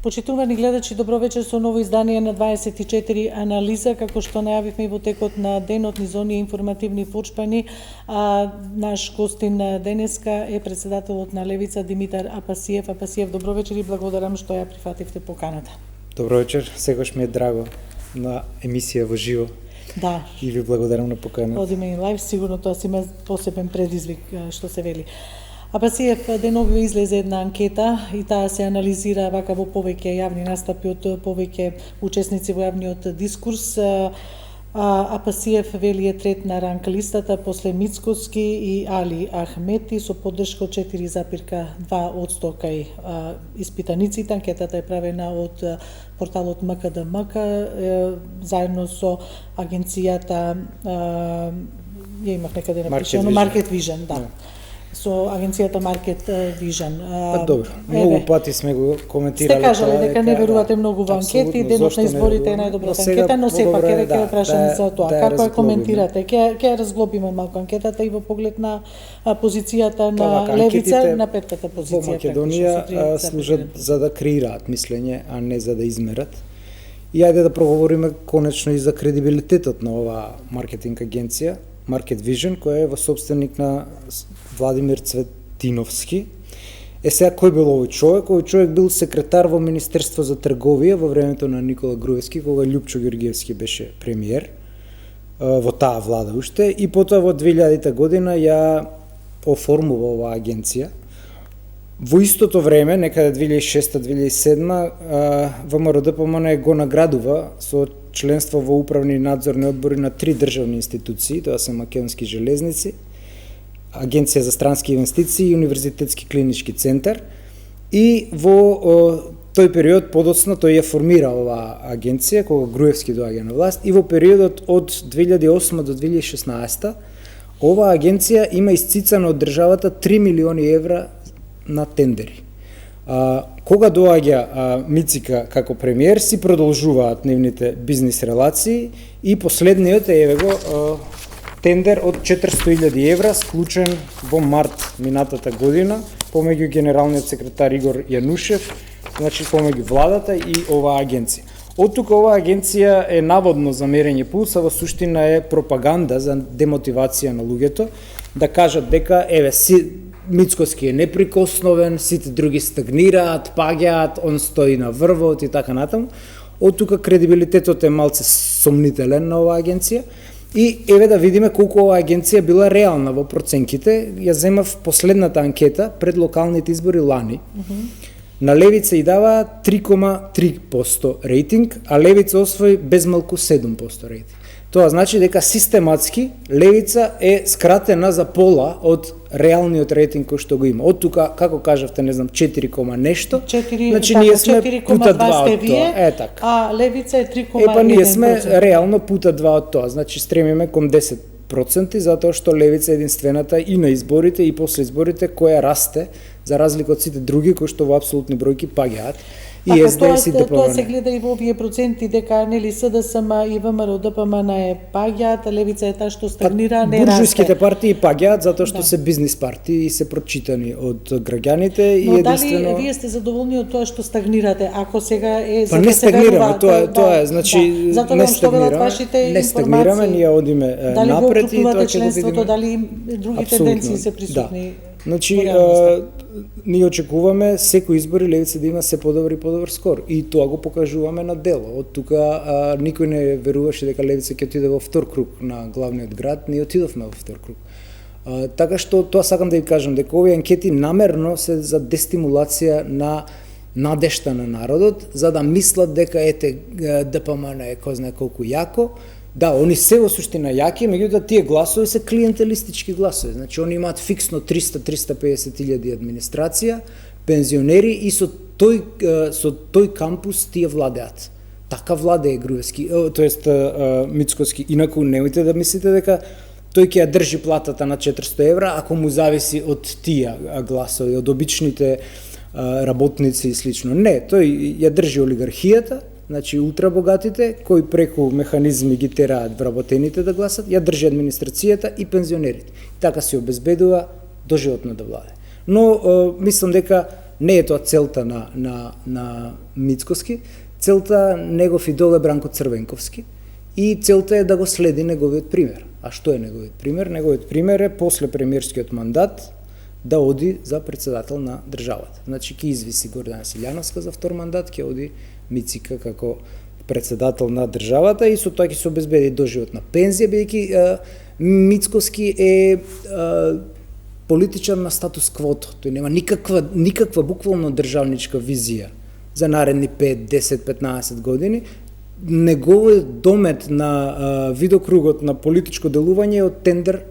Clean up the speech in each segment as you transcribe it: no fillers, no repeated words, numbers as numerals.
Почитувани гледачи, добро вечер со ново издание на 24 анализа, како што најавивме и во текот на денот низ оние информативни почпани. Наш гостин денеска е председателот на Левица Димитар Апасиев. Апасиев, добро вечер и благодарам што ја прифативте поканата. Добро вечер, секогаш ми е драго на емисија во живо. Да. И ви благодарам на поканата. Одиме и лайв, сигурно тоа си има посебен предизвик, што се вели. Апасиев, деново излезе една анкета и таа се анализира вака во повеќе јавни настапи од повеќе учесници во јавниот дискурс. Апасиев вели е трет на ранг листата после Мицкоски и Али Ахмети со поддршка од 4,2% кај испитаниците. Анкетата е правена од порталот МКДМК заедно со агенцијата ја имав некаде напишано Market Vision, да. Со агенцијата Market Vision. Добро, многу пати сме го коментирале. Сте кажале дека не верувате многу во анкети, денот на изборите е најдобрата анкета, но сепак ќе ве прашам за тоа. Како ја коментирате? Ќе разглобиме малку анкетата и во поглед на позицијата на Левица, на петтата позиција. Во Македонија служат за да креираат мислење, а не за да измерат. И ајде да проговориме конечно и за кредибилитетот на оваа маркетинг агенција, Market Vision, која е во собственик на Владимир Цветиновски. Сега, кој бил овој човек? Овој човек бил секретар во Министерство за трговија во времето на Никола Груевски, кога Љупчо Ѓорѓиевски беше премиер во таа влада уште, и потоа во 2000 година ја оформува оваа агенција. Во истото време, некаде 2006-2007, ВМРО-ДПМН го наградува со членство во управни и надзорни одбори на 3 државни институции, тоа се Македонски железници, Агенција за странски инвестиции и Универзитетски клинички центар. И во тој период подоцна тој ја формира оваа агенција кога Груевски доаѓа на власт, и во периодот од 2008 до 2016 оваа агенција има исцицано од државата 3 милиони евра на тендери. Кога доаѓа Мицика како премиер, си продолжуваат нивните бизнис релации и последниот е еве го тендер од 400.000 евра склучен во март минатата година помеѓу генералниот секретар Игор Јанушев, значи помеѓу владата и оваа агенција. Од тука оваа агенција е наводно за мерење пулса, во суштина е пропаганда за демотивација на луѓето, да кажат дека еве Мицкоски е неприкосновен, сите други стагнираат, паѓаат, он стои на врвот и така натаму. Од тука кредибилитетот е малце сомнителен на оваа агенција. И еве да видиме колку оваа агенција била реална во проценките. Ја земав последната анкета пред локалните избори лани. На Левица и дава 3,3% рейтинг, а Левица освои безмалку 7% рейтинг. Тоа значи дека систематски Левица е скратена за пола од реалниот рейтинг кој што го има. Од тука, како кажавте, не знам, 4, нешто. 4, значи ние сме пута 2 од тоа. Так. А Левица е 3,1%. Па ние сме реално пута 2 од тоа. Значи стремиме кон 10%, затоа што Левица е единствената и на изборите и после изборите која расте, за разлика од сите други кои што во апсолутни бројки паѓаат. И СДС и ДПМН. Тоа се гледа и во овие проценти дека нели СДСМ и ВМРО-ДПМН е паѓаат, Левица е таа што стагнира, не расте. Буржујските партии паѓаат затоа што се бизнис партии и се прочитани од граѓаните и единствено. Но дали вие сте задоволни од тоа што стагнирате, ако сега е за да се верува? Тоа е, значи не стагнираме, не стагнираме, ние одиме напред и тоа ќе го видиме. Дали други тенденции се присутни? Значи, ние очекуваме секој избори Левица да има се подобар и подобар скор. И тоа го покажуваме на дело. Од тука никој не веруваше дека Левица ќе отиде во втор круг на главниот град, ние отидовме во втор круг. Така што тоа сакам да ви кажам, дека овие анкети намерно се за дестимулација на надешта на народот, за да мислат дека ете ДПМН е кој знае колку јако. Да, они се во суштина јаки, меѓутоа тие гласови се клиентелистички гласови. Значи, они имаат фиксно 300-350.000 администрација, пензионери и со тој кампус тие владеат. Така владее Груевски, тоест Мицкоски. Инаку немојте да мислите дека тој ќе ја држи платата на 400 евра, ако му зависи од тие гласови, од обичните работници и слично. Не, тој ја држи олигархијата, значи ултрабогатите, кои преку механизми ги тераат вработените да гласат, ја држи администрацијата и пензионерите. Така се обезбедува доживотно да владе. Но мислам дека Не е тоа целта на Мицкоски, целта негов идол е Бранко Црвенковски и целта е да го следи неговиот пример. А што е неговиот пример? Неговиот пример е после премиерскиот мандат да оди за председател на државата. Значи ќе извиси Гордана Силјановска за втор мандат, ќе оди Мицика како председател на државата и со тоа ќе се обезбеди доживотна пензија, бидејќи Мицкоски е политичар на статус квото. Тој нема никаква буквално државничка визија за наредни 5, 10, 15 години. Неговиот домет на видокругот на политичко делување е од тендер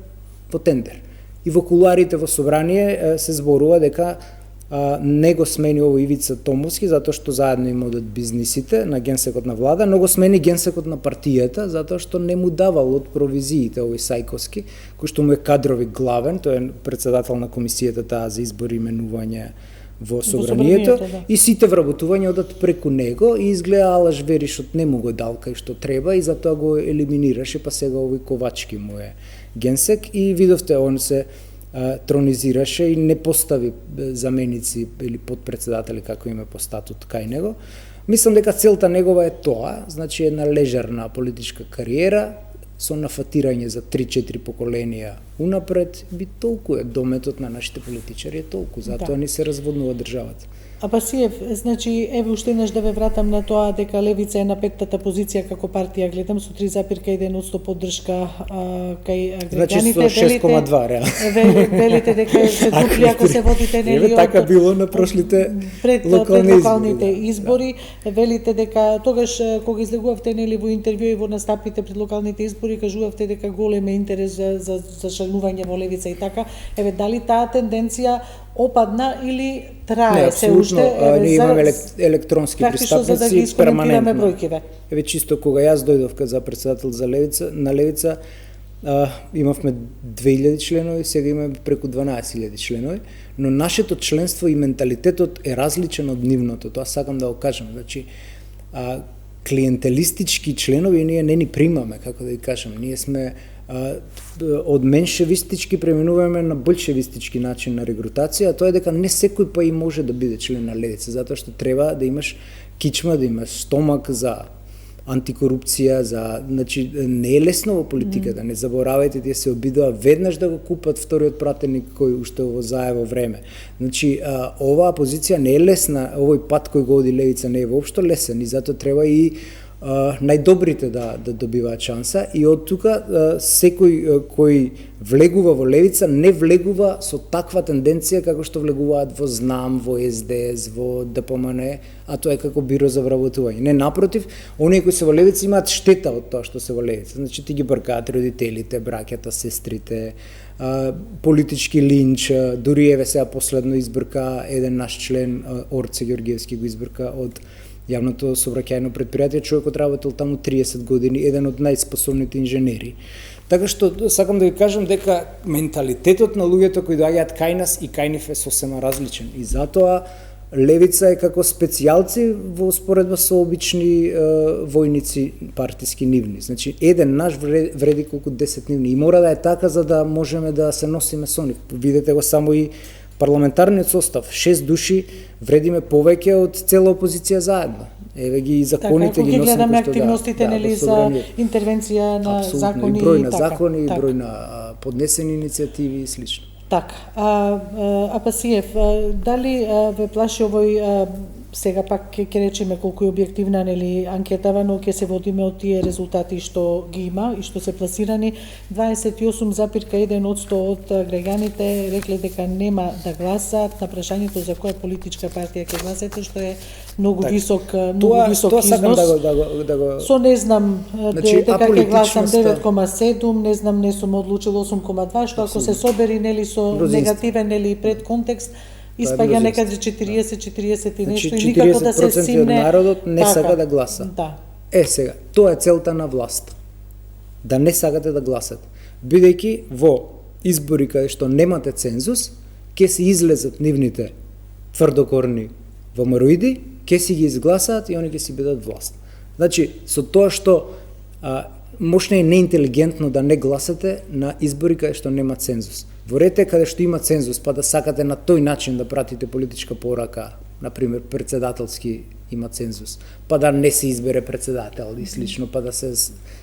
по тендер. И во кулуарите во собрание се зборува дека не го смени ово Ивица Томовски затоа што заедно им одат бизнисите на генсекот на влада, но го смени генсекот на партијата затоа што не му давал од провизиите овој Сајковски, кој што му е кадрови главен, тој е председател на комисијата таа за избор и именување во собранието, да. И сите вработувања одат преку него и изгледа Алаш Веришот не му го дал кај што треба и затоа го елиминираше, па сега овој Ковачки му е генсек и видовте он се тронизираше и не постави заменици или подпредседатели како име по статут кај него. Мислам дека целта негова е тоа, значи една лежерна политичка кариера со нафатирање за 3-4 поколенија унапред, би толку е дометот на нашите политичари, е толку, затоа ни се разводнува државата. Апасиев, значи, еве уште еднаш да ве вратам на тоа дека Левица е на 5-тата позиција како партија, гледам со 3,1% поддршка кај граѓаните. Значи со 6,2 реално. Велите дека се дупли ако се водите нели од така било на прошлите локалните избори. Велите дека тогаш кога излегувавте нели во интервју и во настапите пред локалните избори кажувавте дека голем е интерес за членување во Левица и така. Еве дали таа тенденција опадна или трае се уште? Ние имаме електронски пристапници перманентно. Еве чисто кога јас дојдов за председател за Левица, имавме 2000 членови, сега имаме преку 12.000 членови, но нашето членство и менталитетот е различен од нивното, тоа сакам да го кажам. Значи, клиентелистички членови ние не ни примаме, како да ги кажам. Ние сме од меншевистички преминуваме на болшевистички начин на регрутација, а тоа е дека не секој па и може да биде член на Левица, затоа што треба да имаш кичма, да имаш стомак за антикорупција, значи не е лесно во политиката, не заборавајте, тие се обидува веднаш да го купат вториот пратеник кој уште во заево време. Значи оваа позиција не е лесна, овој пат кој го оди Левица не е воопшто лесен и затоа треба и најдобрите да добиваат шанса и од тука секој кој влегува во Левица не влегува со таква тенденција како што влегуваат во ЗНАМ, во СДС, во ДПМН, а тоа е како биро за вработување. Не, напротив, оние кои се во Левица имаат штета од тоа што се во Левица. Значи ти ги бркаат родителите, браќата, сестрите, политички линч, дури еве сега последно избрка еден наш член Орце Ѓорѓевски го избрка од јавното сообраќајно предпријатие, човекот работел таму 30 години, еден од најспособните инженери. Така што сакам да ви кажам дека менталитетот на луѓето кои доаѓаат кај нас и кај нив е сосема различен. И затоа Левица е како специјалци во споредба со обични војници партиски нивни. Значи, еден наш вреди колку 10 нивни. И мора да е така за да можеме да се носиме со нив. Видете го само и парламентарниот состав, 6 души, вредиме повеќе од цела опозиција заедно. Еве ги и законите ги носиме. Така, гледаме активностите нели за интервенција на закони и број на закони, број на поднесени иницијативи и слично. Така, Апасиев, дали ве плаши овој сега пак ќе речеме колку е објективна нели анкетава, но ќе се водиме од тие резултати што ги има и што се пласирани. 28,1% од граѓаните рекле дека нема да гласаат на прашањето за која политичка партија ќе гласате, што е многу висок износ. Да го... Со не знам, дека ќе гласам 9,7, не знам, не сум одлучил 8,2, што ако се собери нели со негативен нели пред контекст, испаѓа некаде 40 и нешто и никако да се симне. 40% од народот не сака да гласа. Да. Сега, тоа е целта на власт. Да не сакате да гласате. Бидејќи во избори каде што немате цензус, ќе се излезат нивните тврдокорни ВМРО-иди, ќе си ги изгласаат и они ќе си бидат власт. Значи, со тоа што можна е неинтелигентно да не гласате на избори каде што нема цензус. Во ред е каде што има цензус, па да сакате на тој начин да пратите политичка порака, например председателски има цензус, па да не се избере председател и слично, па да се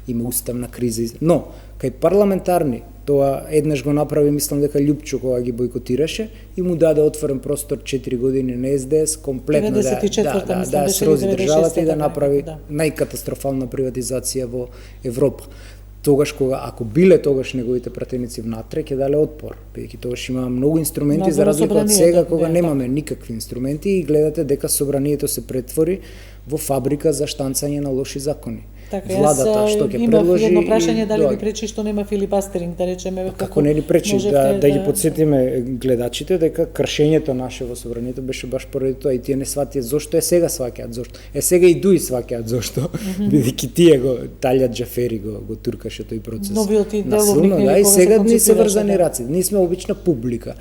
има уставна криза. Но кај парламентарни тоа еднаш го направи, мислам дека Љупчо кога ги бойкотираше и му даде отворен простор 4 години на СДС комплетно да срози државата и да направи најкатастрофална приватизација во Европа. Тогаш кога ако биле тогаш неговите пратеници внатре ќе дале отпор, бидејќи тогаш има многу инструменти за разлика од сега кога немаме никакви инструменти и гледате дека собранието се претвори во фабрика за штанцање на лоши закони. Така, владата што ќе предложи едно прашање дали ви пречи што нема филибастеринг, да речеме, како не ни пречи да ги подсетиме гледачите дека кршењето наше во собранието беше баш поради тоа и тие не сватија зошто е сега сваќаат зошто. Сега и дуи сваќаат зошто, бидејќи тие го Талјат Џафери го туркаше тој процес. Новиот и деловник и сега ни се врзани раци, ние сме обична публика.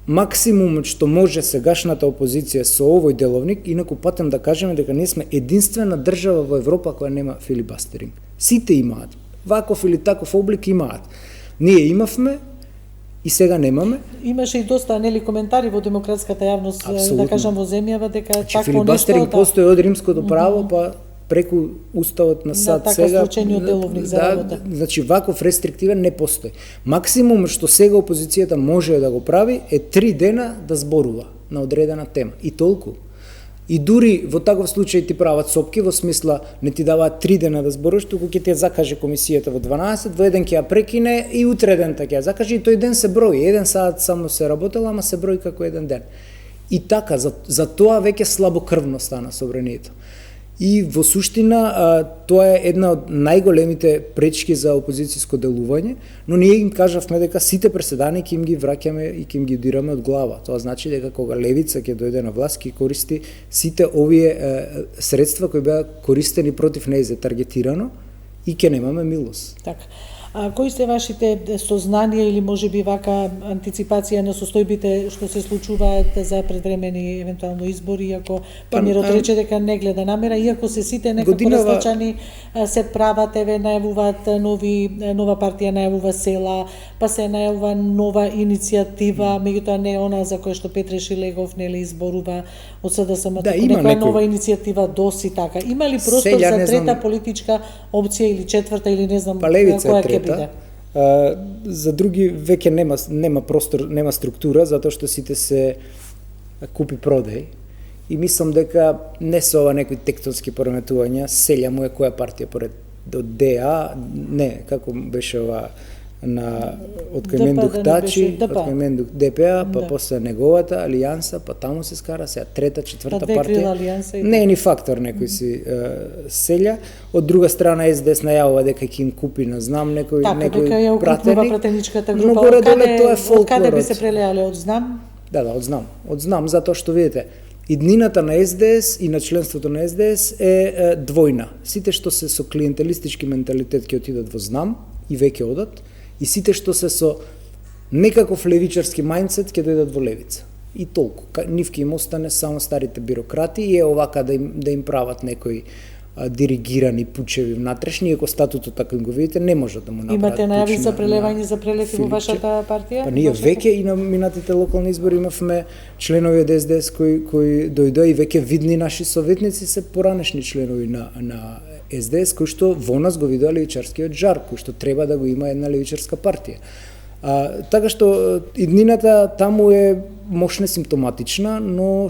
Максимумот што може сегашната опозиција со овој деловник, инаку патем да кажеме дека ние сме единствена држава во Европа која нема филибастеринг. Сите имаат. Ваков или таков облик имаат. Ние имавме и сега немаме. Имаше и доста коментари во демократската јавност, да кажам во земјава, дека такво нешто... Филибастеринг постои од римското право, па преку уставот на САД сега деловник за работа. Значи ваков рестриктивен не постои. Максимум што сега опозицијата може да го прави е 3 дена да зборува на одредена тема и толку. И дури во таков случај ти прават сопки во смисла не ти даваат 3 дена да зборуваш, туку ќе ти ја закаже комисијата во 12, во еден ќе ја прекине и утре дента ќе ја закаже и тој ден се брои. 1 сат само се работело, ама се брои како еден ден. И така за тоа веќе слабокрвно стана собранието. И во суштина тоа е една од најголемите пречки за опозицијско делување, но ние им кажавме дека сите преседани ќе им ги враќаме и ќе им ги удираме од глава. Тоа значи дека кога левица ќе дојде на власт ќе користи сите овие средства кои беа користени против нејзе таргетирано и ќе немаме милост. Така. А кои се вашите сознанија или можеби вака антиципација на состојбите што се случуваат за предвремени евентуално избори, ако премиерот рече дека не гледа намера, иако се сите некако разлачани се прават, најавуваат нова партија најавува села, па се најавува нова иницијатива, меѓутоа не она за која што Петре Шилегов нели изборува од СДСМ, некоја нова иницијатива ДОС и така. Има ли простор за трета политичка опција или четврта или не знам која ќе биде? За други веќе нема простор, нема структура, затоа што сите се купи продај. И мислам дека не се ова некои тектонски пореметувања, селја му е која партија поред од ДА, не, како беше ова од кај мен Духтачи, од кај мен ДПА, па после неговата алијанса, па таму се скара сега трета, четврта партија. Не е ни фактор некој си селја. Од друга страна СДС најавува дека ќе им купи, не знам, некој пратеник. Но горе-доле тоа е фолклорот. Од каде би се прелеале, од знам? Да, од знам, затоа што видите, иднината на СДС и на членството на СДС е двојна. Сите што се со клиентелистички менталитет ќе отидат во знам и веќе одат, и сите што се со некаков левичарски мајндсет ќе дојдат во левица. И толку. Нивки им остане само старите бюрократи и е овака да им прават некои диригирани пучеви внатрешни, иако статутот така го видите, не може да му направат. Имате најави за прелевање за прелети во вашата партија? Па ние веќе и на минатите локални избори имавме членови од СДС кои дојдоа и веќе видни наши советници се поранешни членови на СДС, кои што во нас го видоа левичарскиот жар, кој што треба да го има една левичарска партија. Така што иднината таму е мощна симптоматична, но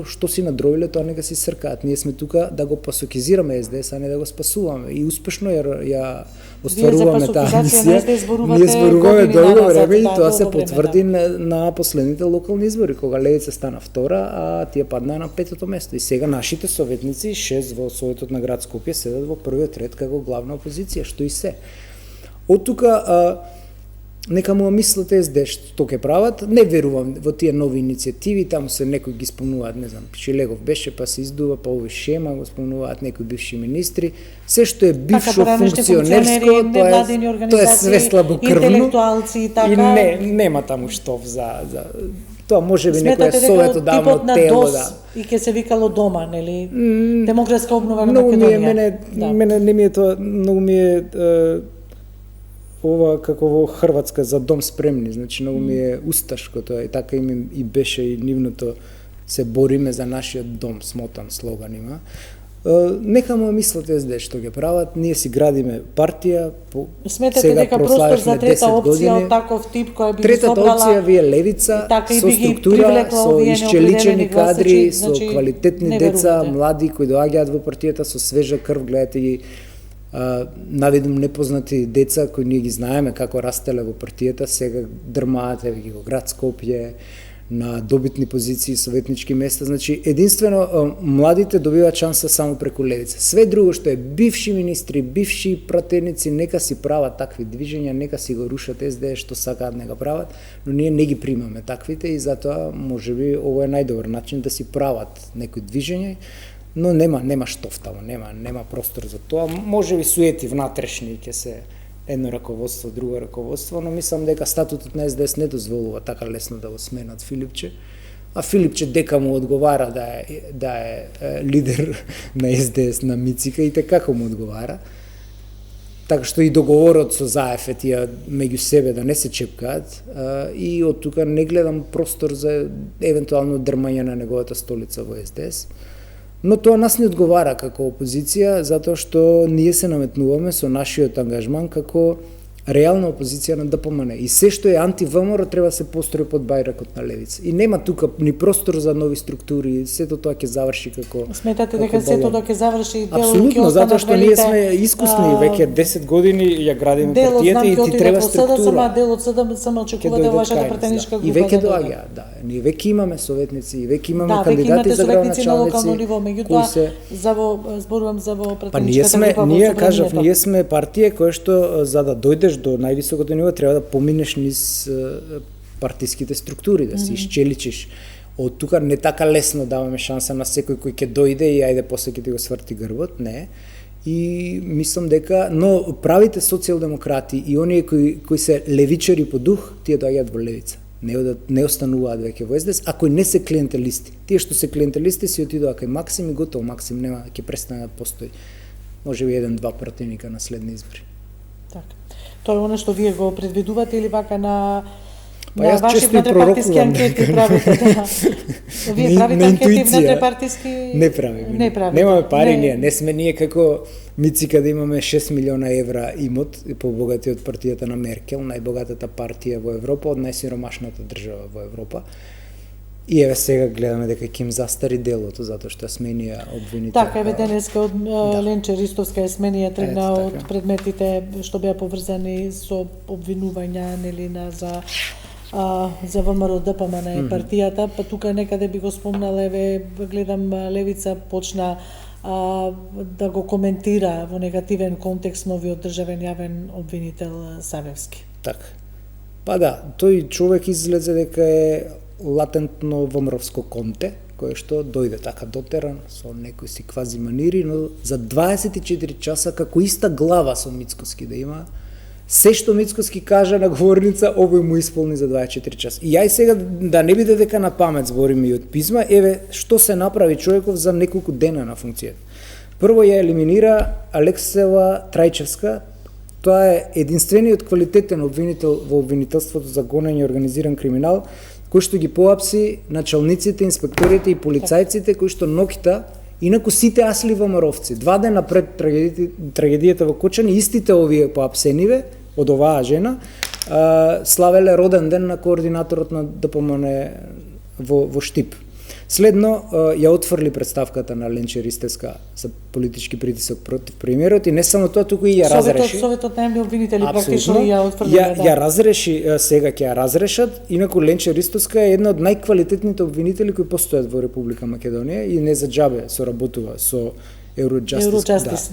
што си надроиле, тоа нека си сркаат. Ние сме тука да го пасокизираме СДС, а не да го спасуваме. И успешно ја остваруваме таа мисија. Ние зборуваме долго време и тоа се потврди на последните локални избори, кога левица стана втора, а тие паднаа на 5-то место. И сега нашите советници, 6 во Советот на град Скопје, седат во првиот ред како главна опозиција, што и се. Од тука нека му мислите СДС што ќе прават, не верувам во тие нови иницијативи, таму се некои ги спомнуваат, не знам, Шилегов беше, па се издува, па овој Шема го спомнуваат некои бивши министри, се што е бившо функционерско, тоа е све слабокрвно, интелектуалци и така. И нема таму штоф за тоа може би некоја совет одамно тело да. И ќе се викало дома, нели? Демократска обнова на Македонија. Мене не ми е тоа, многу ми е ова како во Хрватска за дом спремни, значи многу ми е усташко тоа, и така и беше и нивното се бориме за нашиот дом, смотан слоган има. Нека му мислат СД што ќе прават, ние си градиме партија, сметате дека простор за трета опција од таков тип која би Третата опција ви е левица, со структура, со исчеличени кадри, со квалитетни деца, млади кои доаѓаат во партијата со свежа крв, гледате ги наведум непознати деца кои ние ги знаеме како растеле во партијата, сега дрмаат ги во град Скопје, на добитни позиции, советнички места, значи единствено младите добиваат шанса само преку левица. Све друго што е бивши министри, бивши пратеници, нека си прават такви движења, нека си го рушат СДС што сакаат нека прават, но ние не ги примаме таквите и затоа можеби ово е најдобар начин да си прават некои движења, но нема штоф таму, нема простор за тоа. Можеби суети внатрешни ќе се едно раководство, друго раководство, но мислам дека статутот на СДС не дозволува така лесно да го сменат Филипче, а Филипче дека му одговара да е лидер на СДС на Мицика и како му одговара. Така што и договорот со ЗАЕФ е тие меѓу себе да не се чепкаат и од тука не гледам простор за евентуално дрмање на неговата столица во СДС. Но тоа нас не одговара како опозиција, затоа што ние се наметнуваме со нашиот ангажман како реална опозиција на ДПМН. И се што е анти-ВМРО треба да се построи под бајракот на левица. И нема тука ни простор за нови структури, сето тоа ќе заврши како Сметате дека сето тоа ќе заврши делот апсолутно, затоа што ние сме искусни, веќе 10 години ја градиме партијата и ти треба структура. Делот само очекува да вашата пратеничка група. И веќе доаѓа, да. Ние веќе имаме советници, и веќе имаме кандидати за градоначалници. Меѓутоа зборувам за во пратеничката група. Ние кажав, ние сме партија која што за да дојдеш до највисокото ниво треба да поминеш низ партиските структури, да се исчеличиш. Од тука не така лесно даваме шанса на секој кој ќе дојде и ајде после ќе ти го сврти грбот, не. И мислам дека, но правите социјалдемократи и оние кои се левичари по дух, тие доаѓаат во левица. Не остануваат веќе во СДС, ако не се клиентелисти. Тие што се клиентелисти си отидоа кај Максим и готово, Максим нема, ќе престане да постои. Можеби 1-2 пратеника на следни избори. Така. Тоа е она што вие го предвидувате или вака на ваши внетрепартиски анкети правите? Да. Вие правите анкети внетрепартиски? Не правиме. Немаме пари, не сме ние како Мицика да имаме 6 милиона евра имот, побогати од партијата на Меркел, најбогатата партија во Европа, од најсиромашната држава во Европа. И еве сега гледаме дека ќе им застари делото, затоа што сменија обвинител. Така, еве денеска од Ленче Ристовска сменија тргна од предметите што беа поврзани со обвинувања, нели, за ВМРО ДПМН партијата, па тука некаде би го спомнала, еве гледам Левица почна да го коментира во негативен контекст новиот државен јавен обвинител Савевски. Така. Па да, тој човек излезе дека е латентно ВМРО-вско конте, кое што дојде така дотеран со некои си квази манири, но за 24 часа како иста глава со Мицкоски да има, се што Мицкоски кажа на говорница, овој му исполни за 24 часа. И јај сега да не биде дека на памет збориме и од писма, еве што се направи човеков за неколку дена на функцијата. Прво ја елиминира Алексева Трајчевска. Тоа е единствениот квалитетен обвинител во обвинителството за гонење и организиран криминал, кој што ги поапси началниците, инспекторите и полицајците кои што ноќта, инаку сите асли ВМРО-вци. 2 дена пред трагедијата во Кочани, истите овие поапсениве од оваа жена славеле роден ден на координаторот на ДПМН во Штип. Следно ја отфрли представката на Ленче Ристевска за политички притисок против премиерот и не само тоа, туку и ја разреши. Советот на јавни обвинители практично ја отфрли. Ја разреши, сега ќе ја разрешат, инаку Ленче Ристевска е една од најквалитетните обвинители кои постојат во Република Македонија и не за џабе соработува со Евроджастис.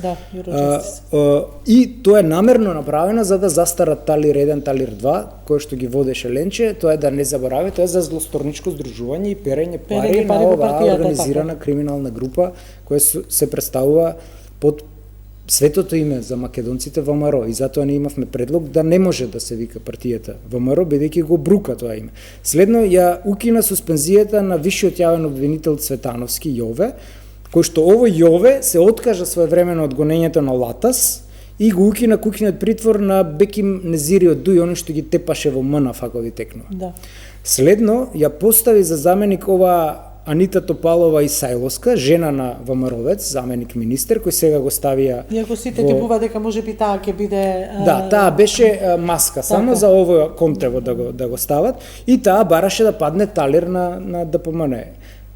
И тоа е намерно направено за да застарат Талир 1, Талир 2, кој што ги водеше Ленче, тоа е да не заборави, тоа е за злосторничко здружување и перење пари на оваа организирана криминална група која се представува под светото име за македонците ВМРО и затоа ние имавме предлог да не може да се вика партијата ВМРО бидејќи го брука тоа име. Следно ја укина суспензијата на висшиот јавен обвинител Цветановски Јове, кој што овој Јове се откажа своевремено од гонењето на Латас и го укина куќниот притвор на Беким Незириот Дуј, оној што ги тепаше во МН факови текнува. Да. Следно ја постави за заменик ова Анита Топалова Исајловска, жена на ВМРО-вец, заменик министер, кој сега го ставија. Иако сите типува дека можеби таа ќе биде Да, таа беше маска само за ово контево да го стават и таа бараше да падне талер на ДПМН.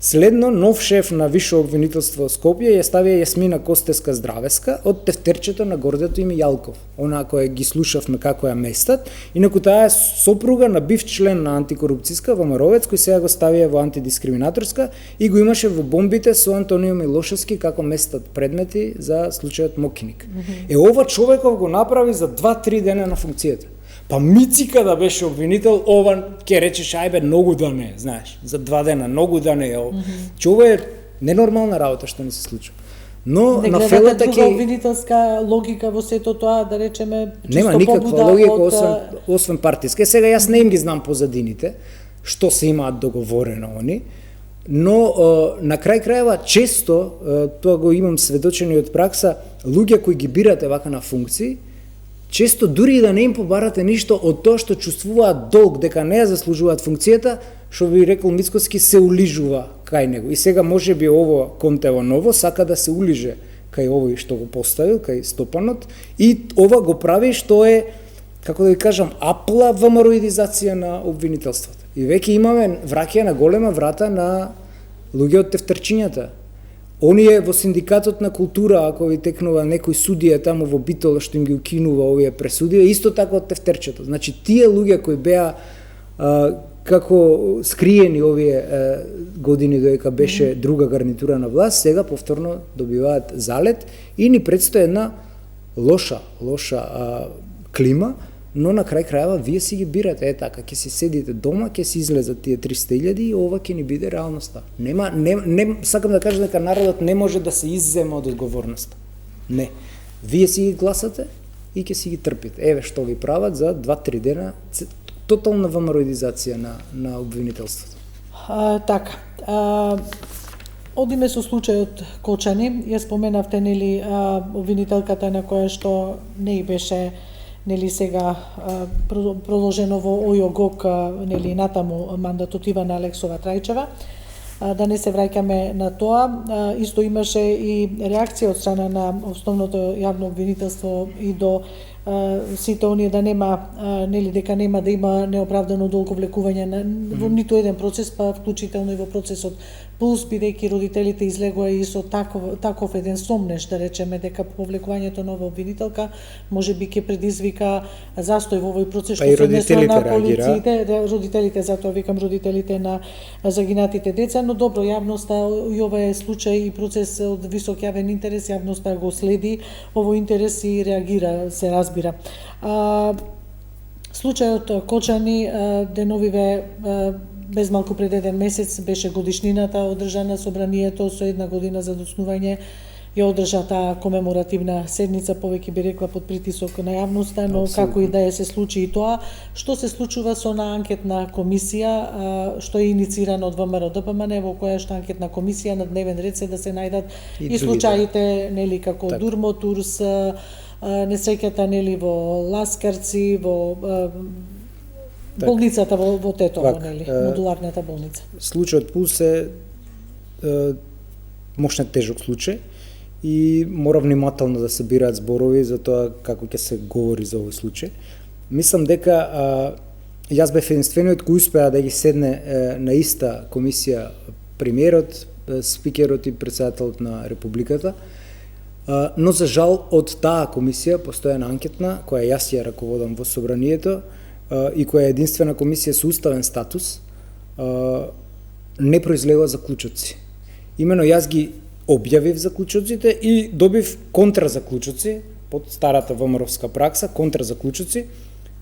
Следно, нов шеф на Висше обвинителство Скопје ја ставија Јасмина Костеска Здравеска од тефтерчето на гордето име Јалков. Она која ги слушавме како ја местат, инаку таа е сопруга на бив член на антикорупцијска ВМРО-вец кој сега го ставија во антидискриминаторска и го имаше во бомбите со Антонио Милошевски како местат предмети за случајот Мокиник. Ова човеков го направи за 2-3 дена на функцијата. Па Мицика да беше обвинител, ова ќе речеш ајбе многу да не, знаеш, за 2 дена, многу да не е ова. Че ова е ненормална работа што ни се случува. Но не на гледате фелата друга обвинителска логика во сето тоа, да речеме, чисто нема никаква побуда логика освен партиска. Сега јас не им ги знам позадините, што се имаат договорено они, но на крај крајава често, тоа го имам сведочени од пракса, луѓе кои ги бирате вака на функции, често дури и да не им побарате ништо од тоа што чувствуваат долг дека не ја заслужуваат функцијата, што би рекол Мицкоски, се улижува кај него. И сега може би ово контево ново сака да се улиже кај овој што го поставил, кај Стопанот, и ова го прави што е, како да ви кажам, апла ВМРО-идизација на обвинителството. И веќе имаме враќање на голема врата на луѓе од тефтерчињата. Оние во синдикатот на култура, ако ви текнува некој судија таму во Битола што им ги укинува овие пресуди, исто така од тефтерчето. Значи тие луѓе кои беа како скриени овие години додека беше друга гарнитура на власт, сега повторно добиваат залет и ни предстои една лоша клима, но на крај крајава вие си ги бирате, така, ќе си седите дома, ќе си излезат тие 300.000 и ова ќе ни биде реалноста. Не сакам да кажам дека народот не може да се иззема од одговорноста. Не. Вие си ги гласате и ќе си ги трпите. Еве што ви прават за 2-3 дена тотална ВМРО-идизација на обвинителството. Така. Одиме со случајот Кочани. Ја споменавте, нели, обвинителката на која што не и беше, нели, сега продолжено во ОЈО-ГОК, нели, натаму мандатот Ивана Алексова Трајчева. Да не се враќаме на тоа, исто имаше и реакција од страна на основното јавно обвинителство и до сите оние да нема, нели, дека нема да има неоправдано долго влекување во ниту еден процес, па вклучително и во процесот Пулс, бидејќи родителите излегоа и со таков еден сомнеш, да речеме, дека повлекувањето на ова обвинителка може би ќе предизвика застој во овој процес, што се однесува на полициите, родителите, затоа викам родителите на загинатите деца, но добро, јавноста и ова е случај и процес од висок јавен интерес, јавноста го следи овој интерес и реагира, се разбира. Случајот Кочани, деновиве без малку пред еден месец беше годишнината одржана собранието со 1 година за доцнување, ја одржа таа комеморативна седница, повеќе би рекла под притисок на јавноста, но како и да е се случи и тоа, што се случува со на анкетна комисија, што е иницирано од ВМРО-ДПМН, во која што анкетна комисија на дневен ред се да се најдат и случаите, нели, како Дурмотурс, несреќата, нели, во Ласкарци, во болницата во Тетово, нели, модуларната болница. Случајот Пулс е мощно тежок случај и мора внимателно да се бираат зборови за тоа како ќе се говори за овој случај. Мислам дека јас бев единствениот кој успеа да ги седне на иста комисија премиерот, спикерот и претседателот на Републиката, но за жал од таа комисија постојана анкетна, која јас ја раководам во собранието, и која е единствена комисија со уставен статус, не произлегува заклучоци. Имено јас ги објавив заклучоците и добив контразаклучоци под старата ВМРО-вска пракса, контразаклучоци,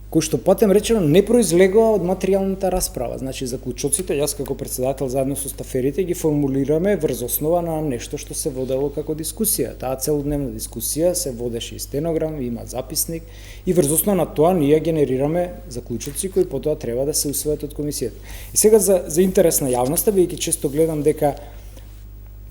кои што патем речено не произлегува од материјалната расправа. Значи заклучоците, јас како претседател заедно со стаферите ги формулираме врз основа на нешто што се водело како дискусија. Таа целодневна дискусија се водеше и стенограм, има записник и врз основа на тоа ние генерираме заклучоци кои потоа треба да се усвојат од комисијата. И сега за интерес на јавноста, бидејќи често гледам дека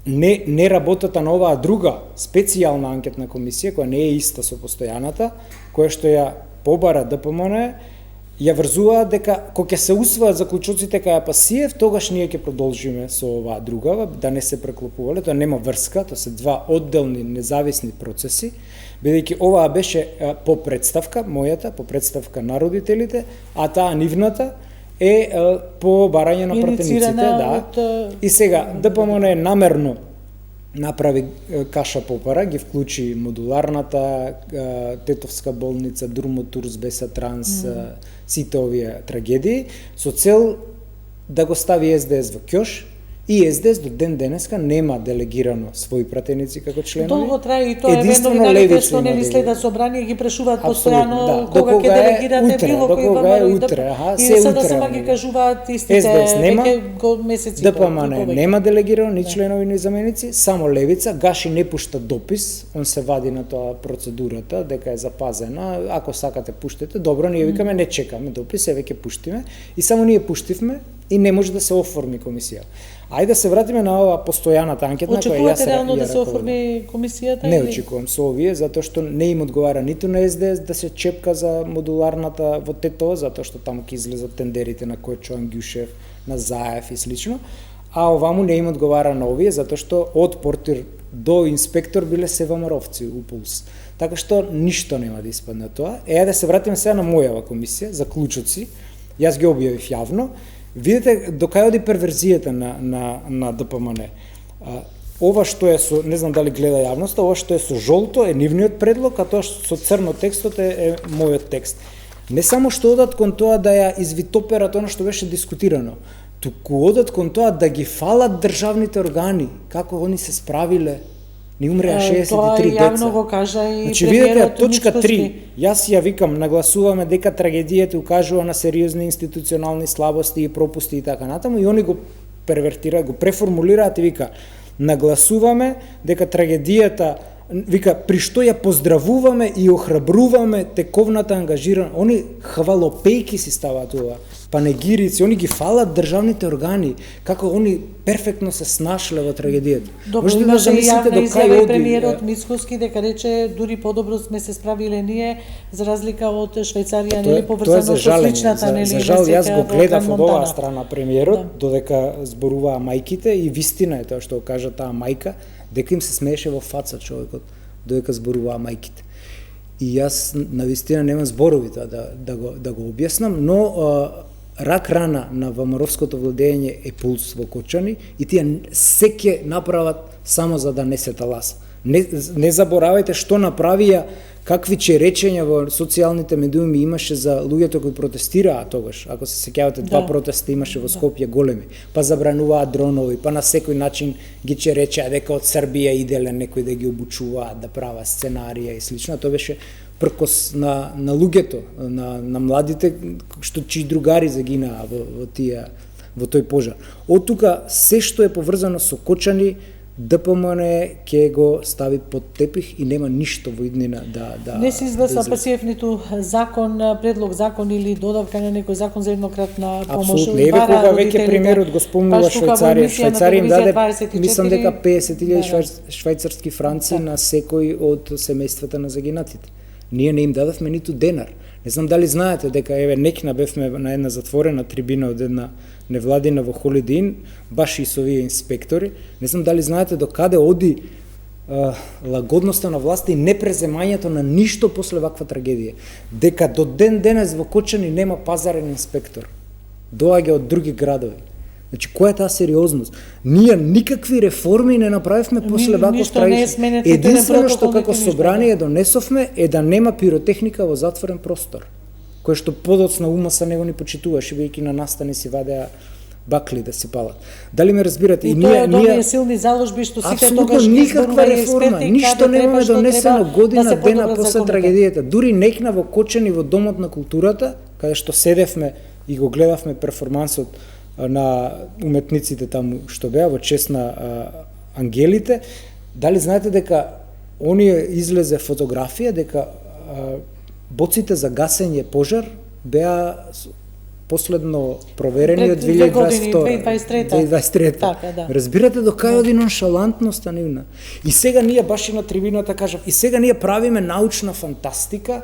не работата на оваа друга специјална анкетна комисија, која не е иста со постојаната, која што ја побара ДПМН, ја врзуваат дека кога ќе се усвојат заклучоците кај Апасиев, тогаш ние ќе продолжиме со оваа другава, да не се преклопувале, тоа нема врска, тоа се два одделни независни процеси, бидејќи оваа беше по представка, мојата, по представка на родителите, а таа нивната е по барање на пратениците, да. И сега ДПМН намерно направи каша попара, ги вклучи модуларната, тетовска болница, Дурмотурс, Беса Транс, сите овие трагедии, со цел да го стави СДС во ќош, и СДС до ден денеска нема делегирано своји пратеници како членови. Долго трае и тоа е новиналите што не следат собрание, ги прашуваат постојано кога ќе делегирате било кој ВМРО и сега само ги кажуваат истите веќе месеци. ДПМН нема делегирано ни членови ни заменици, само Левица, Гаши не пушта допис, он се вади на тоа процедурата дека е запазена, ако сакате пуштете, добро, ние викаме не чекаме допис, веќе пуштиме и само ние пуштивме и не може да се оформи комисија. Ајде да се вратиме на оваа постојаната анкетна која јас очекувате реално да се оформи комисијата? Не очекувам со овие, затоа што не им одговара ниту на СДС да се чепка за модуларната во ТТО, затоа што таму ќе излезат тендерите на Којчо Ангјушев, на Заев и слично, а оваму не им одговара на овие, затоа што од портир до инспектор биле се ВМРО-вци у Пулс. Така што ништо нема да испадне тоа. Да се вратиме сега на мојава комисија, заклучоци, јас ги објавив јавно. Видете до кај оди перверзијата на ДПМН. Ова што е со, не знам дали гледа јавноста, ова што е со жолто е нивниот предлог, а тоа со црно текстот е мојот текст. Не само што одат кон тоа да ја извитоперат она што беше дискутирано, туку одат кон тоа да ги фалат државните органи, како они се справиле. Ни умреа 63 деца. Тоа јавно го кажа и значи, видете, точка 3, јас ја викам, нагласуваме дека трагедијата укажува на сериозни институционални слабости и пропусти и така натаму, и они го первертираат, го преформулираат и вика, нагласуваме дека трагедијата, вика, при што ја поздравуваме и охрабруваме тековната ангажирана, они хвалопејки си ставаат ова, панегирици, они ги фалат државните органи, како они перфектно се снашле во трагедијата. Можете да замислите до кај оди премиерот Мицкоски дека рече дури подобро сме се справиле ние за разлика од Швајцарија, нели поврзано со сличната, нели. За жал јас го гледав од оваа страна премиерот, додека зборуваа мајките и вистина е тоа што кажа таа мајка, дека им се смееше во фаца човекот додека зборуваа мајките. И јас навистина немам зборови тоа да го објаснам, но рак рана на ВМРО-вското владење е Пулс во Кочани и тие се ќе направат само за да не се таласа. Не заборавајте што направија, какви черечења во социјалните медиуми имаше за луѓето кои протестираа тогаш, ако се сеќавате, два протеста имаше во Скопје големи, па забрануваа дронови, па на секој начин ги черечеа дека од Србија иделе некои да ги обучуваат, да прават сценарија и слично. Тоа беше пркос на луѓето, на младите што чии другари загинаа во тој пожар. Од тука се што е поврзано со Кочани, ДПМН ќе го стави под тепих и нема ништо во иднина да не се изгласа Апасиев ниту закон, предлог закон или додавка на некој закон за еднократна помош. Апсолутно, еве кога веќе премиерот го спомнува Швајцарија им даде, мислам дека 50.000 швајцарски франци на секој од семејствата на загинатите. Ние не им дадовме ниту денар. Не знам дали знаете дека еве некна бевме на една затворена трибина од една невладина во Холидин, баш и со овие инспектори. Не знам дали знаете до каде оди лагодноста на власта и непреземањето на ништо после ваква трагедија. Дека до ден денес во Кочани нема пазарен инспектор. Доаѓа од други градови. Значи, која е таа сериозност? Ние никакви реформи не направивме после ваков трагедија. Единствено што како собрание донесовме е да нема пиротехника во затворен простор, кој што подоцна УМС него ни почитуваше, бидејќи на настани си вадеа бакли да се палат. Дали ме разбирате? И ние силни заложби што сите тогаш никаква реформа, ништо немаме донесено година дена после трагедијата. Дури некна во Кочани во Домот на културата, каде што седевме и го гледавме перформансот на уметниците таму што беа во чест на ангелите, дали знаете дека оние излезе фотографија дека боците за гасење пожар беа последно проверени од Пред 2 години, 2022. 2023. Така, да. Разбирате до кај оди ноншалантноста нивна. И сега ние баш и на трибината кажав, и сега ние правиме научна фантастика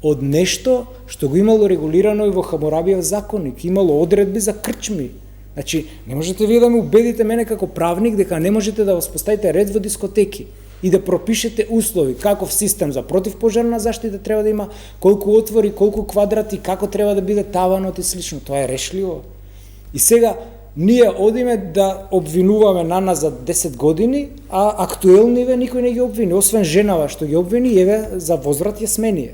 од нешто што го имало регулирано и во Хамурабиев законник, имало одредби за крчми. Значи, не можете вие да ме убедите мене како правник дека не можете да воспоставите ред во дискотеки и да пропишете услови, каков систем за противпожарна заштита треба да има, колку отвори, колку квадрати, како треба да биде таванот и слично. Тоа е решливо. И сега ние одиме да обвинуваме наназад 10 години, а актуелниве никој не ги обвини, освен женава што ги обвини, еве за возврат ја смени.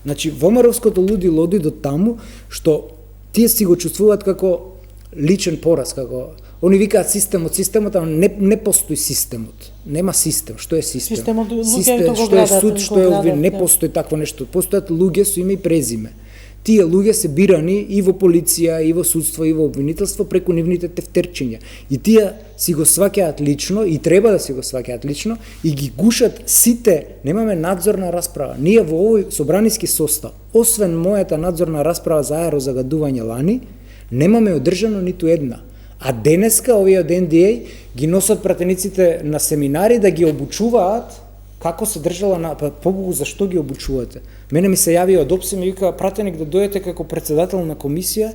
Значи, ВМРО-вското лудило оди до таму што тие си го чувствуваат како личен пораз, како они викаат системот, ама не постои системот. Нема систем. Што е систем? Системот, систем, што е суд, што е обвин, не постои такво нешто. Постојат луѓе со име и презиме. Тие луѓе се бирани и во полиција, и во судство, и во обвинителство преку нивните тефтерчиња. И тие си го сваќаат лично, и треба да си го сваќаат лично, и ги гушат сите. Немаме надзорна расправа. Ние во овој собраниски состав, освен мојата надзорна расправа за аерозагадување лани, немаме одржано ниту една. А денеска овие од NDA ги носат пратениците на семинари да ги обучуваат како се држала на побогу, зашто ги обучувате. Мене ми се јави од ОПС и ми вика пратеник да дојдете како председател на комисија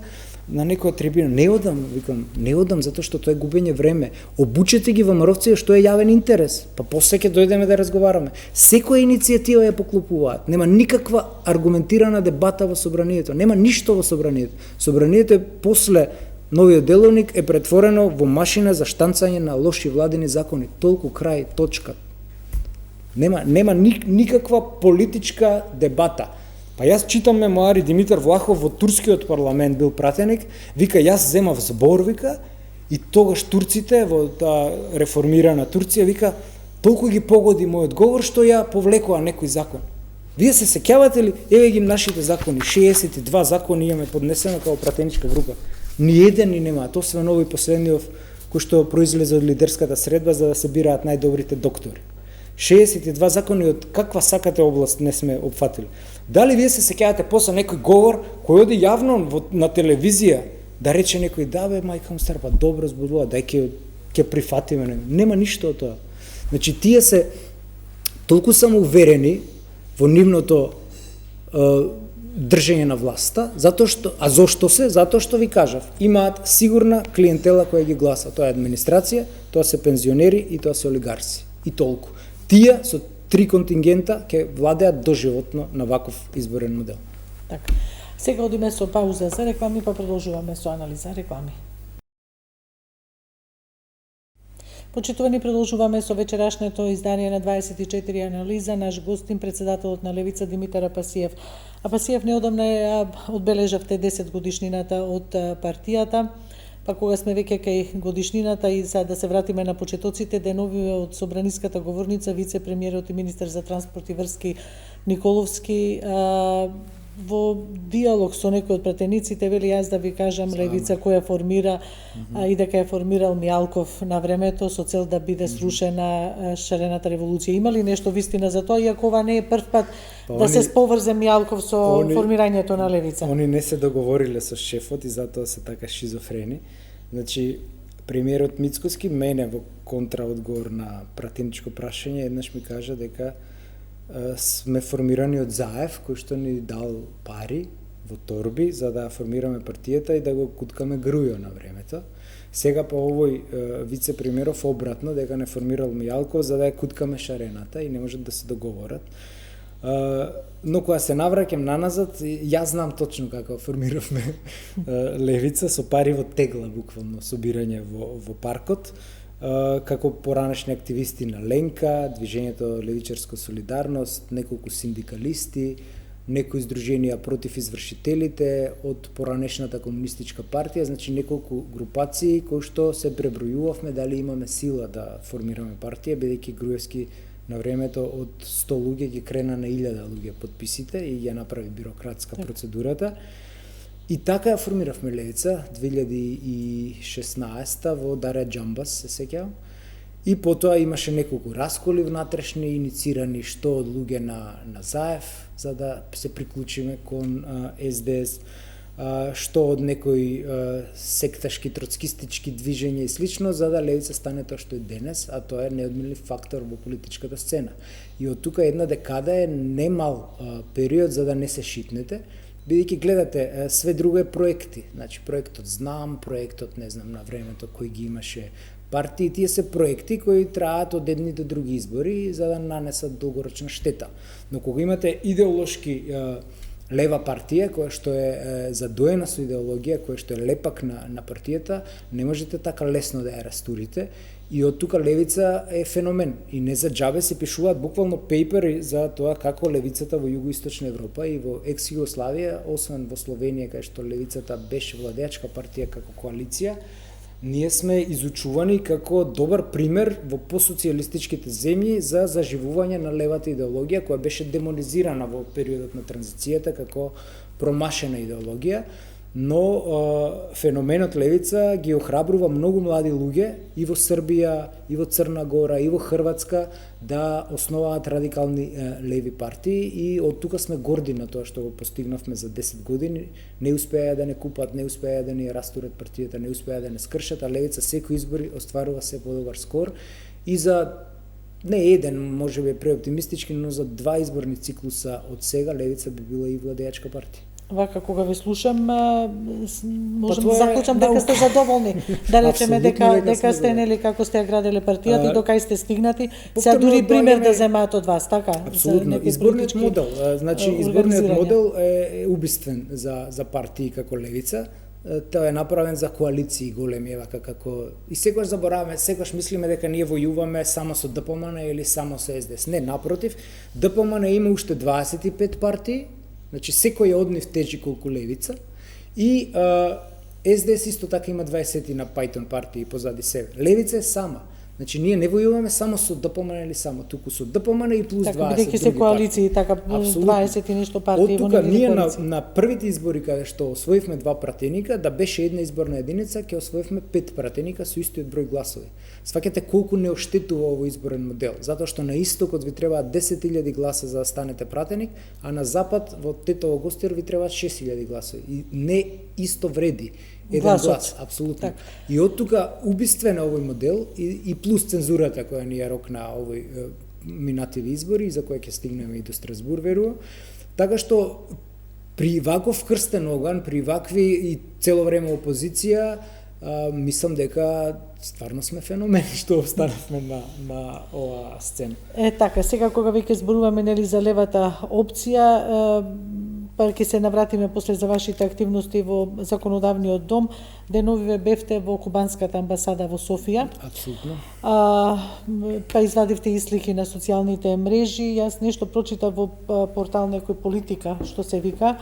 на некоја трибина. Не одам, викам, не одам затоа што тоа е губење време. Обучете ги ВМРО-вци што е јавен интерес. Па после ќе дојдеме да разговараме. Секоја иницијатива ја поклопуваат. Нема никаква аргументирана дебата во собранието. Нема ништо во собранието. Собранието е после новиот деловник е претворено во машина за штанцање на лоши владини закони. Толку крај, точка. Нема никаква политичка дебата. Па јас читам мемуари Димитар Влахов во турскиот парламент бил пратеник, вика јас земав збор, вика, и тогаш турците во таа реформирана Турција, вика, толку ги погоди мојот говор што ја повлекува некој закон. Вие се сеќавате ли, еве ги нашите закони, 62 закони имаме поднесено како пратеничка група. Ни еден ни немаат, освен овој последниот кој што произлезе од лидерската средба за да се бираат најдобрите доктори. 62 закони од каква сакате област не сме опфатили. Дали вие се сеќавате после некој говор кој оди јавно на телевизија да рече некој да бе мајка му стар, па добро зборува, дај ќе прифатиме. Нема ништо од тоа. Значи тие се толку самоуверени во нивното држење на власта, затоа што затоа што ви кажав, имаат сигурна клиентела која ги гласа. Тоа е администрација, тоа се пензионери и тоа се олигарси. И толку. Тие со 3 контингента ќе владеат доживотно на ваков изборен модел. Така. Сега одиме со пауза за реклами, па продолжуваме со анализа реклами. Почитувани, продолжуваме со вечерашното издание на 24 анализа. Наш гостин, председателот на Левица Димитар Апасиев. Апасиев, неодамна одбележавте 10 годишнината од партијата. Па кога сме веќе кај годишнината и сега да се вратиме на почетоците, денови од собраниската говорница вице-премиерот и министер за транспорт и врски Николовски во диалог со некој од пратениците вели јас да ви кажам Левица која формира и дека ја формирал Мијалков на времето со цел да биде срушена шарената револуција. Има ли нешто вистина за тоа, иако ова не е прв пат да се споврзе Мијалков со формирањето на Левица? Они не се договориле со шефот и затоа се така шизофрени. Значи, премиерот Мицкоски мене во контраодговор на пратеничко прашање еднаш ми кажа дека сме формирани од Заев, кој што ни дал пари во торби за да формираме партијата и да го куткаме Грујо на времето. Сега по овој вице-премиеров обратно дека не формирал Мијалков за да ја куткаме шарената и не можат да се договорат. Но кога се навраќам наназад, јас знам точно како формиравме Левица со пари во тегла, буквално, собирање во паркот, како поранешни активисти на Ленка, Движењето Левичарска солидарност, неколку синдикалисти, некои издруженија против извршителите од поранешната комунистичка партија, значи неколку групации кои што се пребројувавме дали имаме сила да формираме партија, бидејќи Груевски на времето од 100 луѓе ги крена на 1000 луѓе подписите и ја направи бирократска процедурата. И така ја формиравме Левица 2016 во Дарја Џамбас, се сеќавам. И потоа имаше неколку расколи внатрешни, иницирани што од луѓе на Заев, за да се приклучиме кон СДС. што од некои секташки, троцкистички движења и слично, за да левица стане тоа што е денес, а тоа е неодменлив фактор во политичката сцена. И од тука една декада е немал период за да не се шитнете, бидејќи гледате све друго е проекти. Значи проектот Знам, проектот не знам на времето кој ги имаше партии, тие се проекти кои траат од едни до други избори за да нанесат долгорочна штета. Но кога имате идеолошки лева партија, која што е задоена со идеологија, која што е лепак на партијата, не можете така лесно да ја растурите. И од тука левица е феномен. И не за џабе се пишуваат буквално пейпери за тоа како левицата во Југоисточна Европа и во екс-Југославија, освен во Словенија, кај што левицата беше владеачка партија како коалиција, ние сме изучувани како добар пример во посоцијалистичките земји за заживување на левата идеологија, која беше демонизирана во периодот на транзицијата како промашена идеологија, но феноменот левица ги охрабрува многу млади луѓе и во Србија, и во Црна Гора, и во Хрватска да основаат радикални леви партии и од тука сме горди на тоа што го постигнавме за 10 години. Не успеа да не купат, не успеа да не растурат партијата, не успеа да не скршат, а левица секој избори остварува се подобар скор и за не еден, може би преоптимистички, но за 2 изборни циклуса од сега левица би била и владеачка партија. Вака кога ве слушам, можам да заклучам дека сте задоволни. Да речеме дека сте нели како сте ја граделе партијата и до кај сте стигнати. Сега дури пример да земаат од вас, така? Апсолутно. Изборниот модел, значи изборниот модел е убиствен за партии како левица. Тоа е направен за коалиции големи, вака како и секогаш забораваме, секогаш мислиме дека ние војуваме само со ДПМН или само со СДС. Не, напротив, ДПМН има уште 25 партии. Значи, секој од нив тежи колку левица и СДС исто така има 20 на Python партии позади себе. Левица е сама. Значи, ние не војуваме само со ДПМН или само, туку со ДПМН и плюс 20 други партии. Бидејќи се коалиции, така 20 и нешто партии во нивните коалиции. Од тука ние на првите избори каде што освоивме 2 пратеника, да беше една изборна единица, ќе освоивме 5 пратеника со истиот број гласови. Сваќате колку не оштетува овој изборен модел, затоа што на истокот ви требаат 10.000 гласа за да станете пратеник, а на запад во Тетово Гостер ви требаат 6.000 гласови. И не исто вреди еден глас, апсолутно. Так. И од тука убиствен е овој модел и плюс цензурата која ни ја рокна овој минативи избори, за која ќе стигнеме и до Страсбур, верувам. Така што при ваков крстен оган, при вакви и цело време опозиција, мислам дека стварно сме феномен што останавме на оваа сцена. Така, сега кога веќе зборуваме нели за левата опција, па ќе се навратиме после за вашите активности во законодавниот дом. Деновиве бевте во кубанската амбасада во Софија. Апсолутно. Па извадивте и слики на социјалните мрежи. Јас нешто прочитав во портал некој политика, што се вика.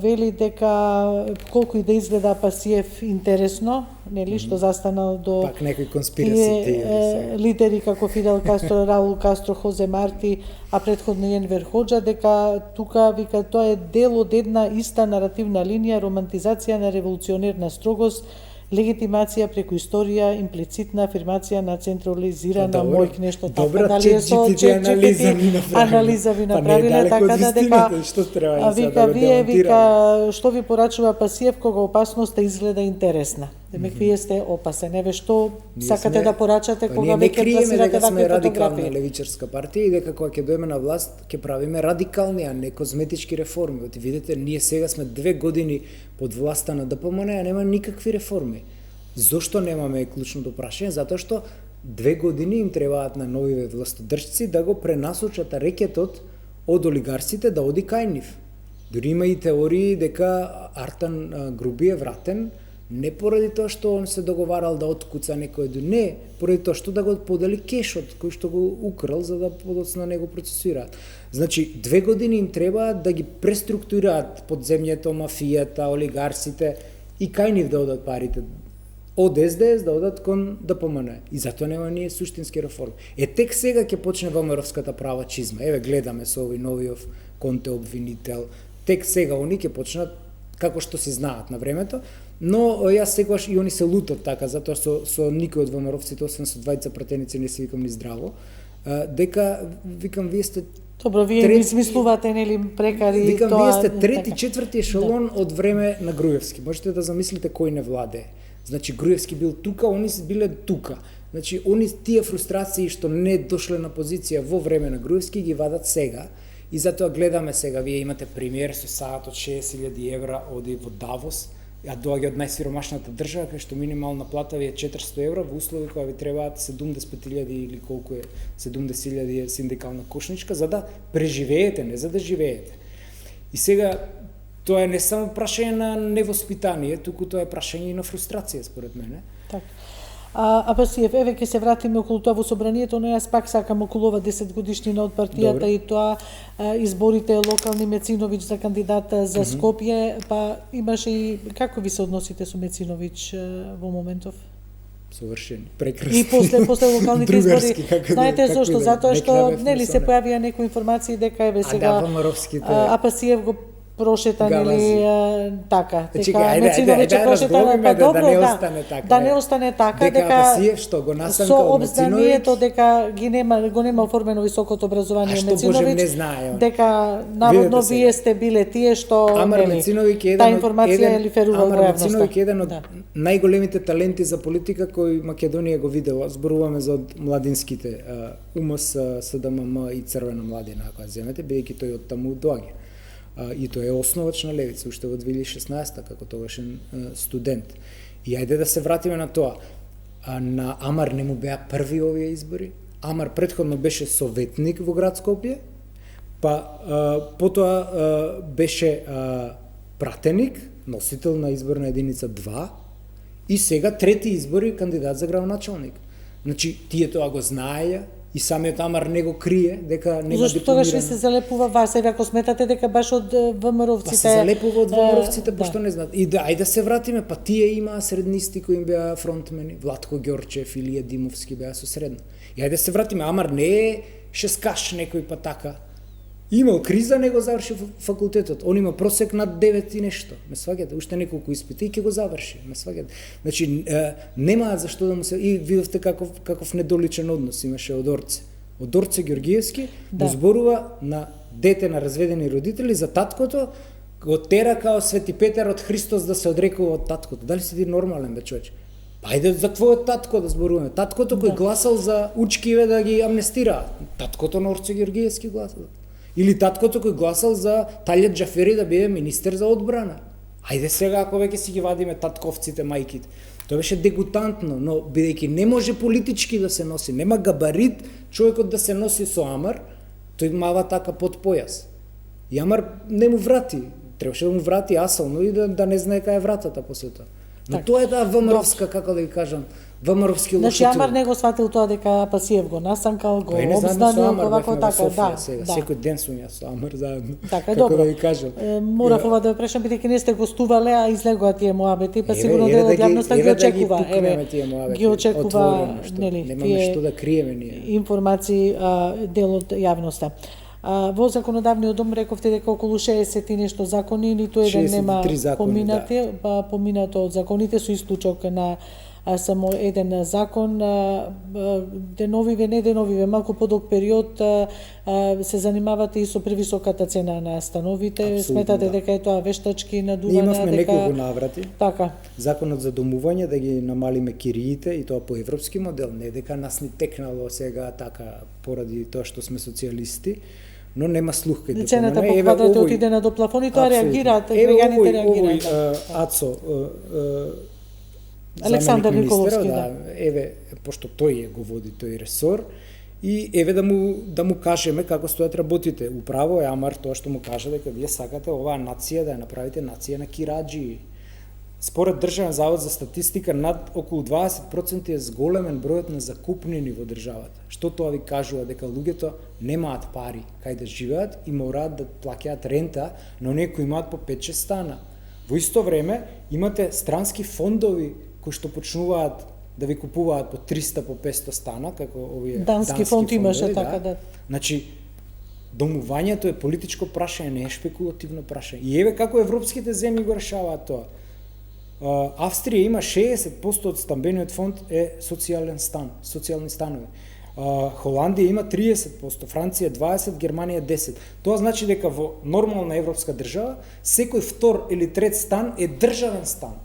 Вели дека колку и да изгледа Пасиев интересно, нели, што застанал до пак некои конспираси теории. Лидери како Фидел Кастро, Раул Кастро, Хозе Марти, а претходно Енвер Ходжа, дека тука вика тоа е дел од една иста наративна линија, романтизација на револуционерна строгост, легитимација преку историја, имплицитна афирмација на централизирана мојк, нешто така. Дали е со анализа ви направила, така да дека вика вие што ви порачува Пасиев кога опасноста изгледа интересна. Демек вие сте опасен. Еве што сакате да порачате кога веќе пласирате вакви фотографии. Радикална левичарска партија и дека кога ќе дојдеме на власт ќе правиме радикални, а не козметички реформи. Оти видите, ние сега сме 2 години под власта на ДПМН, а нема никакви реформи. Зошто немаме клучното прашање? Затоа што 2 години им требаат на новиве властодржци да го пренасочат рекетот од олигарсите да оди кај нив. Дори има и теории дека Артан Груби е вратен не поради тоа што он се договарал да откуца некој, не, поради тоа што да го подели кешот кој што го украл за да подоцна не го процесираат. Значи, 2 години им треба да ги преструктурираат подземјето, мафијата, олигарсите и кај нив да одат парите. Од СДС да одат кон ДПМН. И затоа нема ние суштински реформи. Тек сега ќе почне ВМРО-вската права чизма. Еве гледаме со овој новиот Конте обвинител. Тек сега они ќе почнат како што се знаат на времето, но јас секогаш и они се лутат така, затоа со никој од ВМРО-вците, освен со 2 пратеници, не се викам ни здраво, дека, викам, вие сте Добро, вие Трети- измислувате нели прекари Викам, тоа. вие сте трети, така. четврти ешелон од време на Груевски. Можете да замислите кој не владее. Значи Груевски бил тука, они биле тука. Значи тие фрустрации што не дошле на позиција во време на Груевски ги вадат сега. И затоа гледаме сега, вие имате премиер со саат од 60.000 евра оди во Давос, а доаѓа од најсиромашната држава, кај што минимална плата ви е 400 евра, во услови која ви требаат 70.000 или колку е 70.000 синдикална кошничка, за да преживеете, не за да живеете. И сега, тоа е не само прашање на невоспитание, туку тоа е прашање и на фрустрација, според мене. Така. Апасиев, еве ќе се вратиме околу тоа во собранието, но јас пак сакам околу ова 10 годишнина од партијата. Добре. И тоа изборите локални Мециновиќ за кандидата за Скопје, па имаше и како ви се односите со Мециновиќ во моментов? Совршени, прекрасни. И после локалните Другарски, избори. како Знаете да- зошто? како да- Затоа што некоја нели се функционер. појавија некои информации дека еве сега ВМРО-вските Апасиев го прошета нели така, Значи, дека ајде, Мециновиќ ајде, прошета, разбогиме па да добро, не да, остане така, да не остане така, дека Апасиев што го насанка со од обзнанието Мециновиќ, дека го нема оформено високото образование А што Боже Мециновиќ, не знае он? дека наводно Видете сега. вие сте биле тие што Амар нели, Мециновиќ е таа еден од информација ли ферува во Амар јавноста. Мециновиќ е еден од Да. најголемите таленти за политика кој Македонија го видела. Зборуваме за од младинските УМС, СДММ и Црвена младина, ако ја земете, бидејќи тој од таму доаѓа. И тој е основач на левица, уште во 2016 како тогашен студент. И ајде да се вратиме на тоа. На Амар не му беа први овие избори. Амар претходно беше советник во град Скопје, па потоа беше пратеник, носител на изборна единица 2, и сега трети избори кандидат за градоначалник. Значи, тие тоа го знаеја, и самиот Амар не го крие дека нема Зошто тогаш ви дипломиран. се залепува вас, еве ако сметате дека баш од ВМРО-вците... Па се залепува од ВМРО-вците, пошто да. не знаат. И да, ајде да се вратиме, па тие имаа среднисти кои им беа фронтмени, Владко Ѓорчев, Илија Димовски беа со средно. И ајде да се вратиме, Амар не е шескаш некој па така. Имал криза, не го заврши факултетот. Он има просек над 9 и нешто. Ме сваѓате, уште неколку испити и ќе го заврши. Ме сваѓате. Значи, немаат зашто да му се... И видовте каков недоличен однос имаше од Орце. Од Орце Ѓоргиевски Да. му зборува на дете на разведени родители за таткото, го тера као Свети Петар од Христос да се одрекува од таткото. Дали си ти нормален, бе, човече? Па ајде за твојот татко да зборуваме. Таткото кој гласал за учкиве да ги амнестираат. Таткото на Орце Ѓоргиевски гласал. Или таткото кој гласал за Талјат Џафери да биде министер за одбрана. Ајде сега ако веќе си ги вадиме татковците, мајките. Тоа беше дегутантно, но бидејќи не може политички да се носи, нема габарит човекот да се носи со Амар, тој мава така под појас. И Амар не му врати, требаше да му врати асално и да не знае кај е вратата после тоа. Но Так. тоа е таа ВМРО-вска, како да ги кажам, ВМРО-вски Значи лошотил. Амар не го сватил тоа дека Апасиев го насанкал, го Па и не заедно со обзнанил, Амар, овако бевме во така, Софија да. сега, да. секој ден сум јас со Амар заедно. Така, како добро. да ви кажам. Морав ова да ве прашам, бидејќи не сте гостувале, а излегоа тие моабети, па Еве, сигурно еве дел од да ги- јавноста ги еве да ги очекува. пукнеме тие моабети, ги очекува, отворено, што нели, немаме што да криеме ние. информации дел од јавноста. Во законодавниот дом рековте дека околу 60 и нешто закони, ниту еден нема 63 закони, поминати, па поминато од законите со исклучок на само еден закон. Деновиве, не деновиве, малку подолг период се занимавате и со превисоката цена на становите. Апсолутно, Сметате да. дека е тоа вештачки Ние надување, имавме дека неколку наврати. така. Законот за домување да ги намалиме кириите и тоа по европски модел, не дека нас ни текнало сега така поради тоа што сме социјалисти, но нема слух кај Цената по квадрат отиде на до плафон и тоа реагираат, граѓаните реагираат. Ацо Александар заменик министерот, Николовски, да, еве, пошто тој го води тој ресор, и еве да му кажеме како стојат работите. Управо е Амар тоа што му кажа дека вие сакате оваа нација да ја направите нација на кираџии. Според Државен завод за статистика, над околу 20% е зголемен бројот на закупнини во државата. Што тоа ви кажува? Дека луѓето немаат пари кај да живеат и мораат да плаќаат рента, но некои имаат по 5-6 стана. Во исто време имате странски фондови кои што почнуваат да ви купуваат по 300, по 500 стана, како овие Дански фонд имаше, фондови, така, да. Значи, домувањето е политичко прашање, не е шпекулативно прашање. И еве како европските земји го решаваат тоа. Австрија има 60% од стамбениот фонд е социјален стан, социјални станови. Холандија има 30%, Франција 20%, Германија 10%. Тоа значи дека во нормална европска држава секој втор или трет стан е државен стан.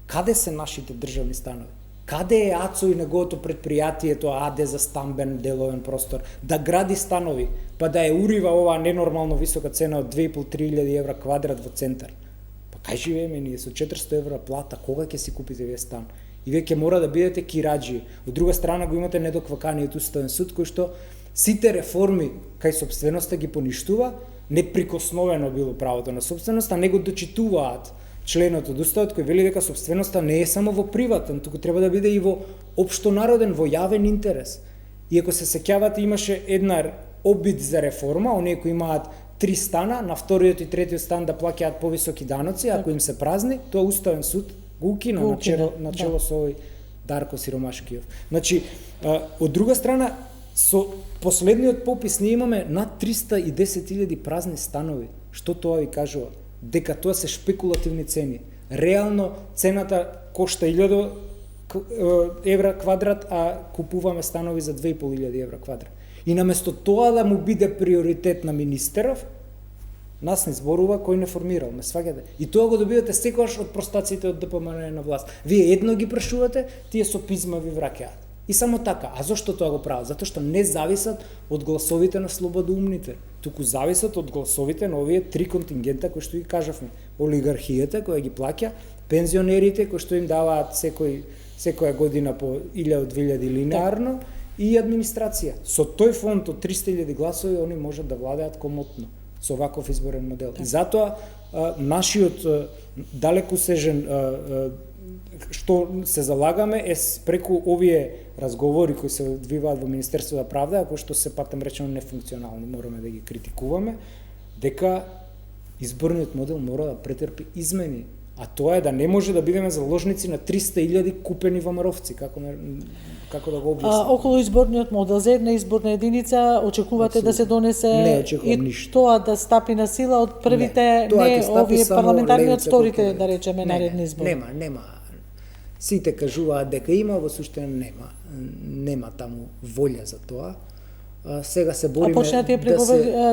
Каде се нашите државни станови? Каде е АЦО и неговото предпријатието АД за стамбен деловен простор да гради станови, па да ја урива оваа ненормално висока цена од 2.500-3.000 евра квадрат во центар? Па кај живееме ние со 400 евра плата, кога ќе си купите вие стан? И вие ќе мора да бидете кираџи. Од друга страна го имате недокваканиот уставен суд кој што сите реформи кај собственоста ги поништува, неприкосновено било правото на собственост, а не го дочитуваат членот од уставот кој вели дека собственоста не е само во приватен, туку треба да биде и во општонароден, во јавен интерес. И ако се сеќавате, имаше една обид за реформа, оние кои имаат 3 стана, на вториот и третиот стан да плаќаат повисоки даноци, ако им се празни, тоа уставен суд го укина на чело со овој Дарко Сиромашкиов. Значи, од друга страна, со последниот попис ние имаме над 310.000 празни станови. Што тоа ви кажува? Дека тоа се шпекулативни цени. Реално цената кошта 1000 евра квадрат, а купуваме станови за 2.500 евра квадрат. И наместо тоа да му биде приоритет на министеров, нас не зборува кој не формирал, ме сваѓате. И тоа го добивате секогаш од простаците од ДПМН на власт. Вие едно ги прашувате, тие со пизма ви враќаат. И само така. А зошто тоа го прават? Затоа што не зависат од гласовите на слободоумните, туку зависат од гласовите на овие 3 контингента кои што ги кажавме. Олигархијата која ги плаќа, пензионерите кои што им даваат секоја година по 1000-2000 линеарно и администрација. Со тој фонд од 300.000 гласови они можат да владеат комотно со ваков изборен модел. И затоа нашиот далекосежен што се залагаме е преку овие разговори кои се одвиваат во Министерството за правда, ако што се патем речено нефункционални, мораме да ги критикуваме, дека изборниот модел мора да претрпи измени. А тоа е да не може да бидеме заложници на 300.000 купени ВМРО-вци, како да го објаснам. Околу изборниот модел за една изборна единица очекувате да се донесе и тоа да стапи на сила од првите не овие парламентарни од вторите, да речеме, наредни избори. Нема. Сите кажуваат дека има, во суштина нема таму волја за тоа. Сега се бориме. А почна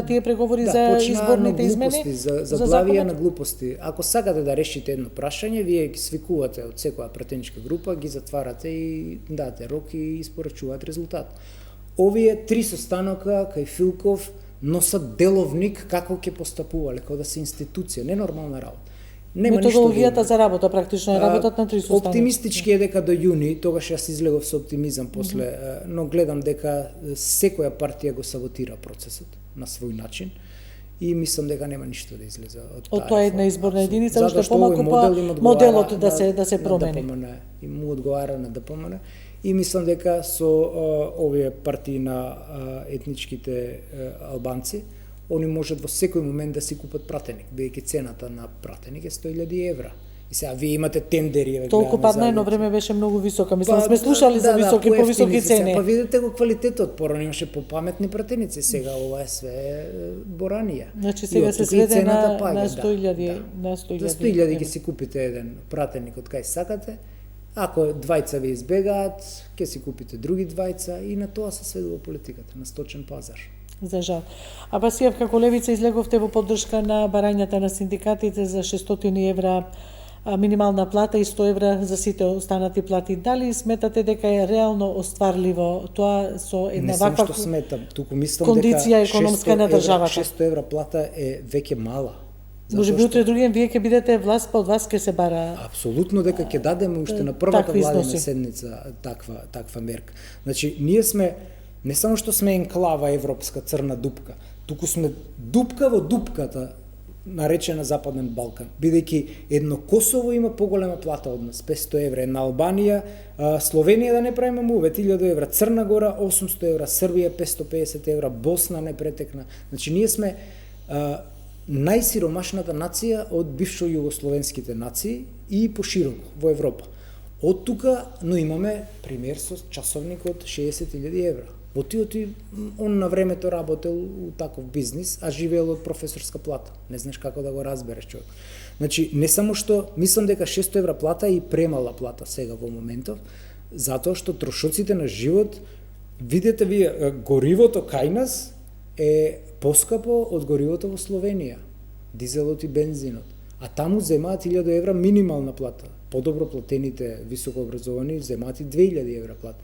тие преговори за изборните измени? За заглавија на глупости. Ако сакате да решите едно прашање, вие ги свикувате од секоја пратеничка група, ги затварате и дадете рок и испорачуваат резултат. Овие 3 состанока кај Филков носат деловник како ќе постапувале, како да се институција, ненормална работа. Методологијата за работа практично е работат на 3 состаноци. Оптимистички е дека до јуни, тогаш јас излегов со оптимизам после, но гледам дека секоја партија го саботира процесот на свој начин и мислам дека нема ништо да излезе од тоа една изборна единица, уште помалку моделот да се промени. И му одговара на ДПМН и мислам дека со овие партии на етничките албанци они можат во секој момент да си купат пратеник, бидејќи цената на пратеник е 100.000 евра. И сега вие имате тендери, толку падна едно време беше многу висока. Мислам сме слушали за високи повисоки цени. Па видите го квалитетот, порано имаше попаметни пратеници, сега ова е све боранија. Значи сега се сведе на 100.000, на 100.000. За 100.000 ќе си купите еден пратеник од кај сакате. Ако двајца ви избегаат, ќе си купите други двајца и на тоа се сведува политиката, на сточен пазар. За жал. А Басиев, како Левица излеговте во поддршка на барањата на синдикатите за 600 евра минимална плата и 100 евра за сите останати плати. Дали сметате дека е реално остварливо тоа со една ваква кондиција економска на државата? 600 евра плата е веќе мала. Може би утре другиен вие ќе бидете власт, па од вас ќе се бара. Апсолутно дека ќе дадеме уште на првата владина седница таква мерка. Значи, ние сме не само што сме енклава европска црна дупка, туку сме дупка во дупката наречена Западен Балкан, бидејќи едно Косово има поголема плата од нас, 500 евра, една Албанија, Словенија да не правиме мувет, 1000 евра, Црна Гора 800 евра, Србија 550 евра, Босна не претекна. Значи ние сме најсиромашната нација од бившо југословенските нации и пошироко во Европа. Од тука, но имаме пример со часовник од 60.000 евра. Отиоти, он на времето работел у таков бизнис, а живеел од професорска плата. Не знаеш како да го разбереш човек. Значи, не само што, мислам дека 600 евра плата е и премала плата сега во моментов, затоа што трошоците на живот Видете вие, горивото кај нас е поскапо од горивото во Словенија, дизелот и бензинот. А таму земаат 1000 евра минимална плата. Подобро платените високообразовани земаат и 2000 евра плата.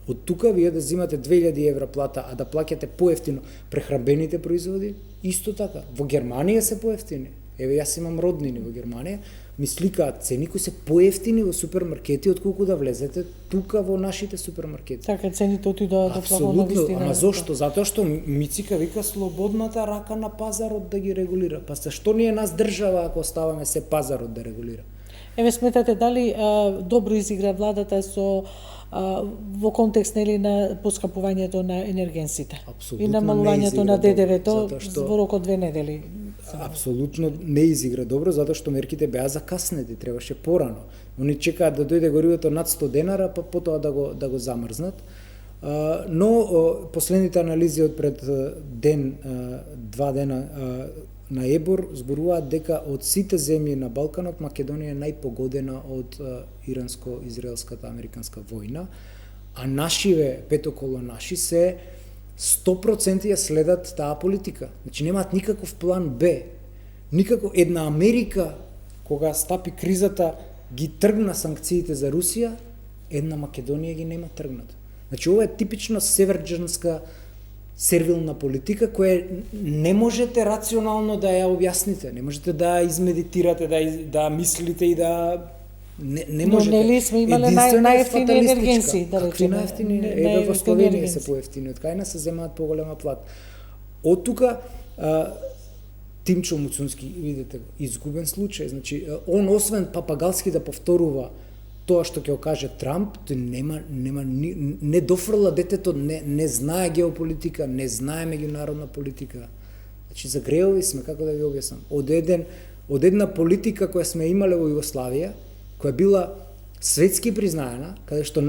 Од тука вие да земате 2000 евра плата, а да плаќате поевтино прехранбените производи, исто така. Во Германија се поевтини. Еве, јас имам роднини во Германија, ми сликаат цени кои се поевтини во супермаркети отколку да влезете тука во нашите супермаркети. Така цените отидоа до Апсолутно, вистина. ама зошто? Затоа што Мицика вика слободната рака на пазарот да ги регулира. Па зашто ние нас држава ако оставаме се пазарот да регулира? Еве, сметате дали добро изигра владата со во контекст нели на поскапувањето на енергенсите Апсолутно и намалувањето на ДДВ-то што... во рок од 2 недели? Апсолутно не изигра добро, затоа што мерките беа закаснети, требаше порано. Они чекаат да дојде горивото над 100 денара, па потоа да го замрзнат. Но последните анализи од пред ден, 2 дена на ЕБОР зборуваат дека од сите земји на Балканот Македонија е најпогодена од иранско-израелската американска војна, а нашиве петоколонаши се 100% ја следат таа политика. Значи немаат никаков план Б. Никако една Америка кога стапи кризата ги тргна санкциите за Русија, една Македонија ги нема тргнато. Значи ова е типична северџанска сервилна политика која не можете рационално да ја објасните, не можете да измедитирате, да мислите и да не можете. Но нели сме имале најефтини енергенци, да речеме. Какви најефтини? Еве во Словенија се поевтини, од кај нас се земаат поголема плата. Од тука Тимчо Муцунски, видите, изгубен случај, значи он освен папагалски да повторува тоа што ќе го каже Трамп, тој не дофрла детето, не знае геополитика, не знае меѓународна политика. Значи загреови сме, како да ви објаснам, од една политика која сме имале во Југославија, која била светски признаена, каде што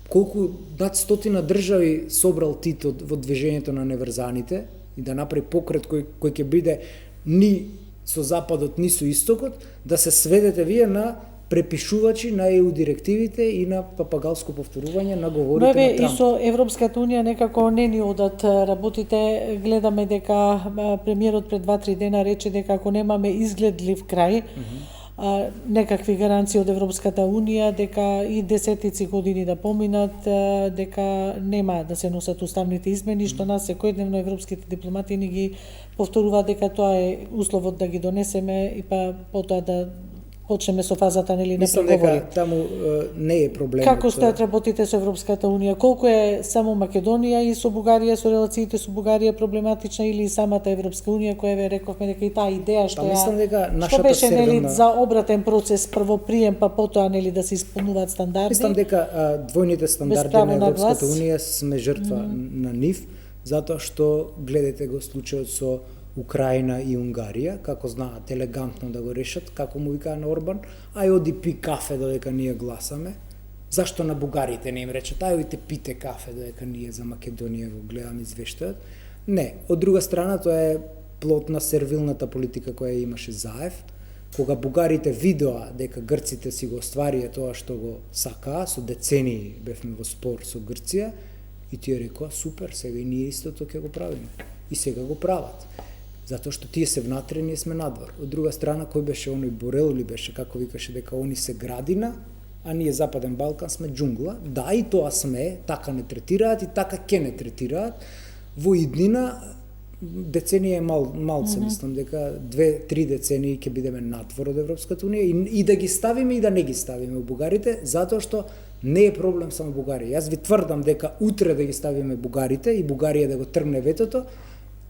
колку над 100 држави собрал Тито во движењето на неврзаните и да направи покрет кој ќе биде ни со западот, ни со истокот, да се сведете вие на препишувачи на ЕУ директивите и на папагалско повторување на говорите на Трамп. И со Европската Унија некако не ни одат работите. Гледаме дека премиерот пред 2-3 дена рече дека ако немаме изгледлив крај, некакви гаранции од Европската Унија, дека и десетици години да поминат, дека нема да се носат уставните измени, што нас секојдневно европските дипломати ни ги повторуваат дека тоа е условот да ги донесеме и па потоа да почнеме со фазата нели на преговори. Мислам дека таму не е проблемот. Како стојат работите со Европската Унија? Колку е само Македонија и со Бугарија, со релациите со Бугарија проблематична или самата Европска Унија која ве рековме дека и таа идеја што мислам дека нашата беше нели сервилна... за обратен процес, прво прием па потоа нели да се исполнуваат стандарди. Мислам дека двојните стандарди на Европската Унија сме жртва на нив, затоа што гледате го случајот со Украина и Унгарија, како знаат елегантно да го решат, како му викаа на Орбан, ај оди пи кафе додека ние гласаме. Зашто на бугарите не им речат, ај одите пите кафе додека ние за Македонија го гледаме извештајот? Не, од друга страна тоа е плод на сервилната политика која имаше Заев, кога бугарите видоа дека грците си го остварија тоа што го сакаа, со децении бевме во спор со Грција, и тие рекоа, супер, сега и ние истото ќе го правиме. И сега го прават. Затоа што тие се внатре, ние сме надвор. Од друга страна, кој беше оној Борел или беше, како викаше, дека они се градина, а ние Западен Балкан сме джунгла. Да, и тоа сме, така не третираат и така ке не третираат. Во иднина, деценија е малце, мислам дека 2-3 децении ќе бидеме надвор од Европската Унија и да ги ставиме и да не ги ставиме бугарите, затоа што не е проблем само Бугарија. Јас ви тврдам дека утре да ги ставиме бугарите и Бугарија да го тргне ветото,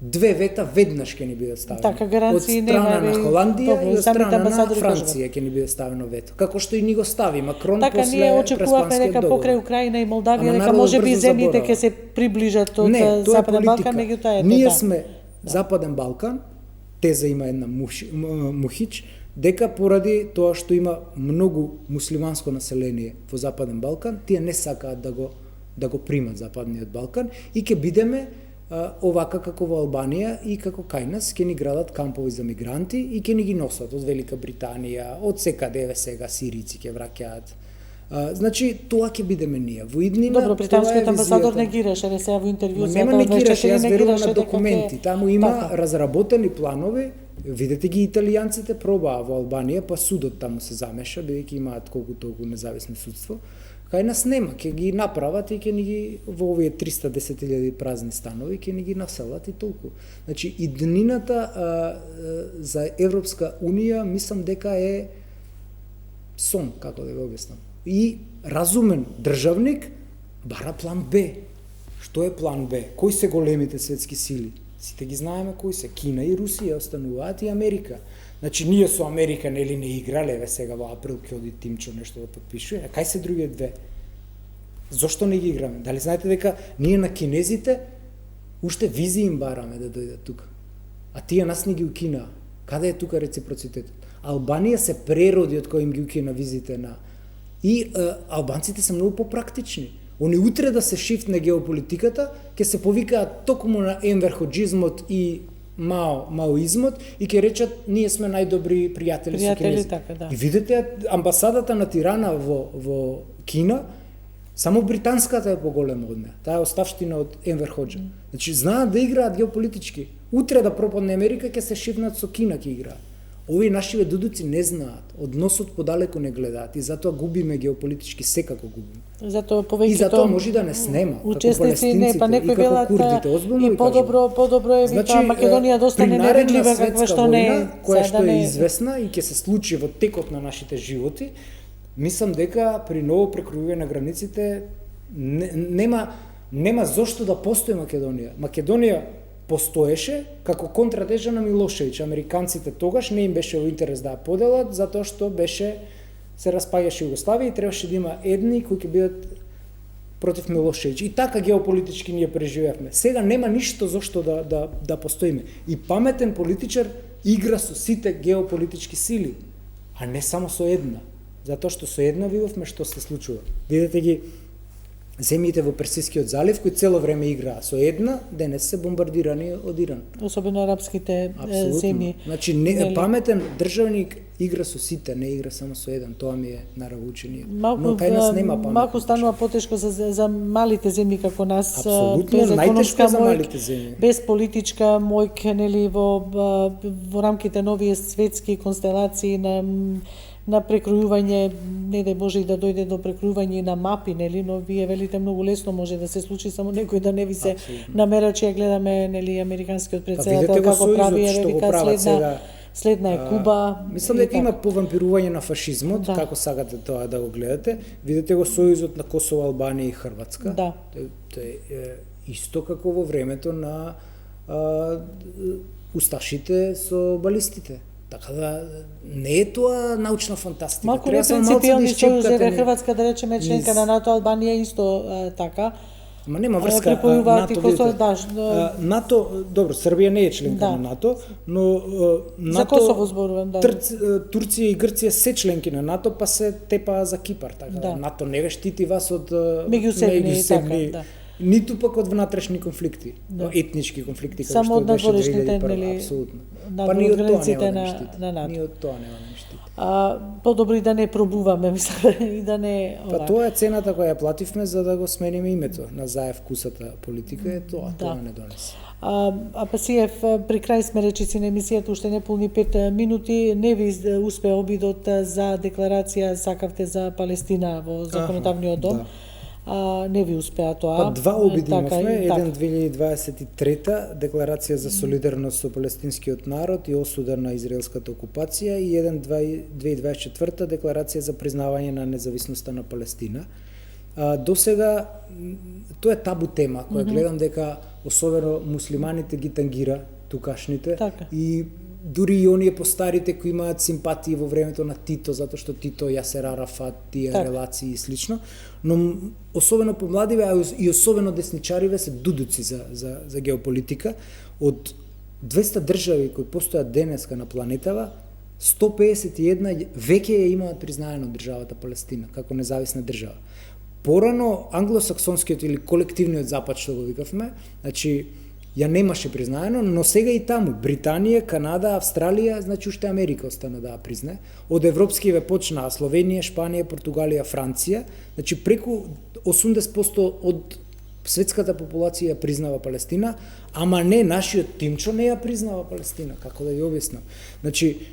2 вета веднаш ќе ни бидат ставени. Така, гаранции од страна нема, на Холандија и од страна на амбасадори Франција ќе ни биде ставено вето. Како што и ни го стави Макрон така, после ние очекувавме дека покрај Украина и Молдавија дека можеби земјите ќе се приближат од Западен Балкан, меѓутоа е ние сме Западен Балкан, теза има една Мухич, дека поради тоа што има многу муслиманско население во Западен Балкан, тие не сакаат да го примат Западниот Балкан и ќе бидеме овака како во Албанија и како кај нас ќе ни градат кампови за мигранти и ќе ни ги носат од Велика Британија, од секаде еве сега сирици ќе враќаат Значи тоа ќе бидеме ние. Во иднина Добро, британскиот амбасадор негираше, не сега во интервју. Нема негираше, јас верувам на дека документи. Таму има разработени планови. Видете ги италијанците пробаа во Албанија, па судот таму се замеша, бидејќи имаат колку толку независно судство. Кај нас нема, ќе ги направат и ќе ни ги во овие 310.000 празни станови ќе ни ги населат и толку. Значи иднината за Европска унија мислам дека е сон, како да го објаснам. И разумен државник бара план Б. Што е план Б? Кои се големите светски сили? Сите ги знаеме кои се. Кина и Русија остануваат и Америка. Значи ние со Америка нели не играле, еве сега во април ќе оди Тимчо нешто да потпишува. Кај се другите две? Зошто не ги играме? Дали знаете дека ние на кинезите уште визи им бараме да дојдат тука? А тие нас не ги укинаа. Каде е тука реципроцитетот? Албанија се прероди од кој им ги укина визите на... И албанците се многу попрактични. Они утре да се шифтне геополитиката, ќе се повикаат токму на енверходжизмот и маоизмот и ќе речат ние сме најдобри пријатели со кинези. Така, да. И видите амбасадата на Тирана во Кина, само британската е поголема од неа. Таа е оставштина од Енвер Хоџа. Значи знаат да играат геополитички. Утре да пропадне Америка ќе се шифнат со Кина ќе играат. Овие нашиве дудуци не знаат, односот подалеку не гледаат и затоа губиме геополитички, секако губиме. Затоа повеќето и затоа може да не снема, учесници не, па некои велат курдите, и подобро е значи, Македонија доста невидлива каква што не е, која што е известна и ќе се случи во текот на нашите животи. Мислам дека при ново прекројување на границите нема зошто да постои Македонија. Македонија постоеше како контрадржава на Милошевиќ. Американците тогаш не им беше во интерес да ја поделат, затоа што се распаѓаше Југославија и требаше да има едни кои ќе бидат против Милошевиќ. И така геополитички ние преживеавме. Сега нема ништо зошто да постоиме. И паметен политичар игра со сите геополитички сили, а не само со една. Затоа што со една видовме што се случува. Видете ги земјите во Персискиот залив кои цело време играа со една, денес се бомбардирани од Иран. Особено арапските земји. Значи паметен државник игра со сите, не игра само со еден. Тоа ми е наравучение. Но кај нас нема памет. Малку станува потешко за малите земји како нас. Апсолутно, најтешко за малите земји. Без политичка мојк, нели во рамките на овие светски констелации на прекројување, не да Боже и да дојде до прекројување на мапи, нели, но вие велите многу лесно може да се случи, само некој да не ви се намера, че ја гледаме, нели, американскиот претседател како прави, вика следна е Куба. Мислам дека има повампирување на фашизмот, како сакате тоа да го гледате. Видете го сојузот на Косово, Албанија и Хрватска. Да. Тоа е исто како во времето на усташите со балистите. Така да не е тоа научна фантастика. Малку непринципиални сојузи, Хрватска да речеме членка на НАТО, Албанија исто така. Ма нема врска НАТО, добро, Србија не е членка на НАТО, но НАТО, за Косово зборувам, Турција и Грција се членки на НАТО, па се тепаа за Кипар, така НАТО не ве штити вас од меѓусебни, ниту пак од внатрешни конфликти, етнички конфликти, како само што беше 2001, апсолутно. Па ни од границите на НАТО. Ни од тоа нема штити. Подобро и да не пробуваме, мислам, и да не... Па тоа е цената која ја плативме за да го смениме името на заевкусата политика, е тоа не донесе. Пасиев, при крај сме речици на емисијата, уште неполни 5 минути, не ви успе обидот за декларација сакавте за Палестина во законодавниот дом. Не ви успеа тоа. Па два обиди имавме, еден 2023 декларација за солидарност со палестинскиот народ и осуда на израелската окупација и еден 2024 декларација за признавање на независноста на Палестина. До сега тоа е табу тема која гледам дека особено муслиманите ги тангира тукашните и дури и оние постарите кои имаат симпатии во времето на Тито, затоа што Тито, Јасер Арафат, тие релации и слично, но особено помладиве, а и особено десничариве се дудуци за геополитика. Од 200 држави кои постојат денеска на планетава, 151 веќе ја имаат признаено државата Палестина како независна држава. Порано англосаксонскиот или колективниот запад што го викавме, значи ја немаше признаено, но сега и таму Британија, Канада, Австралија, значи уште Америка остана да ја признае. Од европскиве почнаа Словенија, Шпанија, Португалија, Франција, значи преку 80% од светската популација ја признава Палестина, ама не нашиот тимчо не ја признава Палестина, како да ви објаснам. Значи,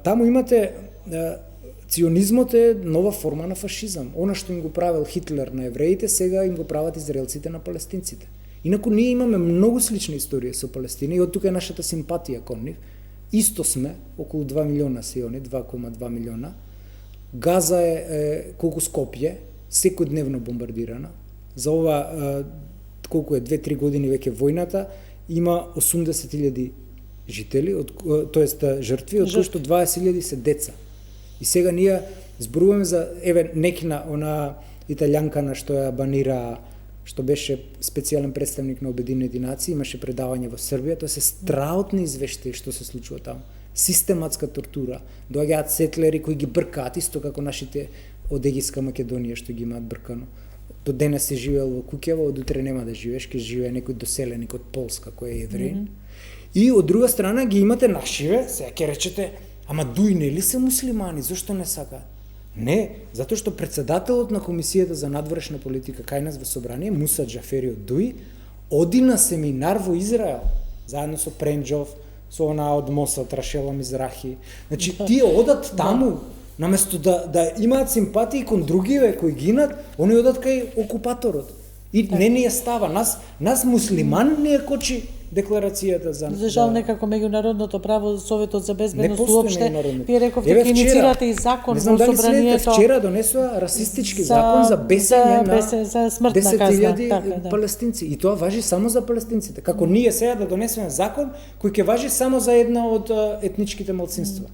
таму имате ционизмот е нова форма на фашизам. Она што им го правил Хитлер на евреите, сега им го прават израелците на палестинците. Инаку ние имаме многу слична историја со Палестина и од тука е нашата симпатија кон нив. Исто сме, околу 2 милиона се они, 2,2 милиона. Газа е колку Скопје, секојдневно бомбардирана. За ова, колку е 2-3 години веќе војната, има 80.000 жители, тоест жртви, од кои што 20.000 се деца. И сега ние зборуваме за, некина, она италијанка на што ја банира, што беше специјален представник на Обединените нации, имаше предавање во Србија, тоа се страутни извештаи што се случува таму. Систематска тортура, доаѓаат сетлери кои ги бркаат, исто како нашите од Егиска Македонија што ги имаат бркано. До денес се живеел во куќева, од утре нема да живееш, ќе живее некој доселеник од Полска кој е евреин. И од друга страна ги имате нашиве, сега ќе речете, ама дуј нели се муслимани, зошто не сакаат? Не, затоа што председателот на Комисијата за надворешна политика кај нас во собрание, Муса Џафери од ДУИ, оди на семинар во Израел, заедно со Пренџов, со она од Мосад, Рашела Мизрахи. Значи, тие одат таму, наместо да имаат симпатии кон другиве кои гинат, они одат кај окупаторот. И не ни е става. Нас муслиман не е кочи декларацијата за жал некако меѓународното право, Советот за безбедност уопште, вие рековте ќе инициирате и закон во собранието. Вчера донесува расистички закон за бесење на смртна казна, палестинци. И тоа важи само за палестинците. Како ние сега да донесеме закон кој ќе важи само за една од етничките малцинства.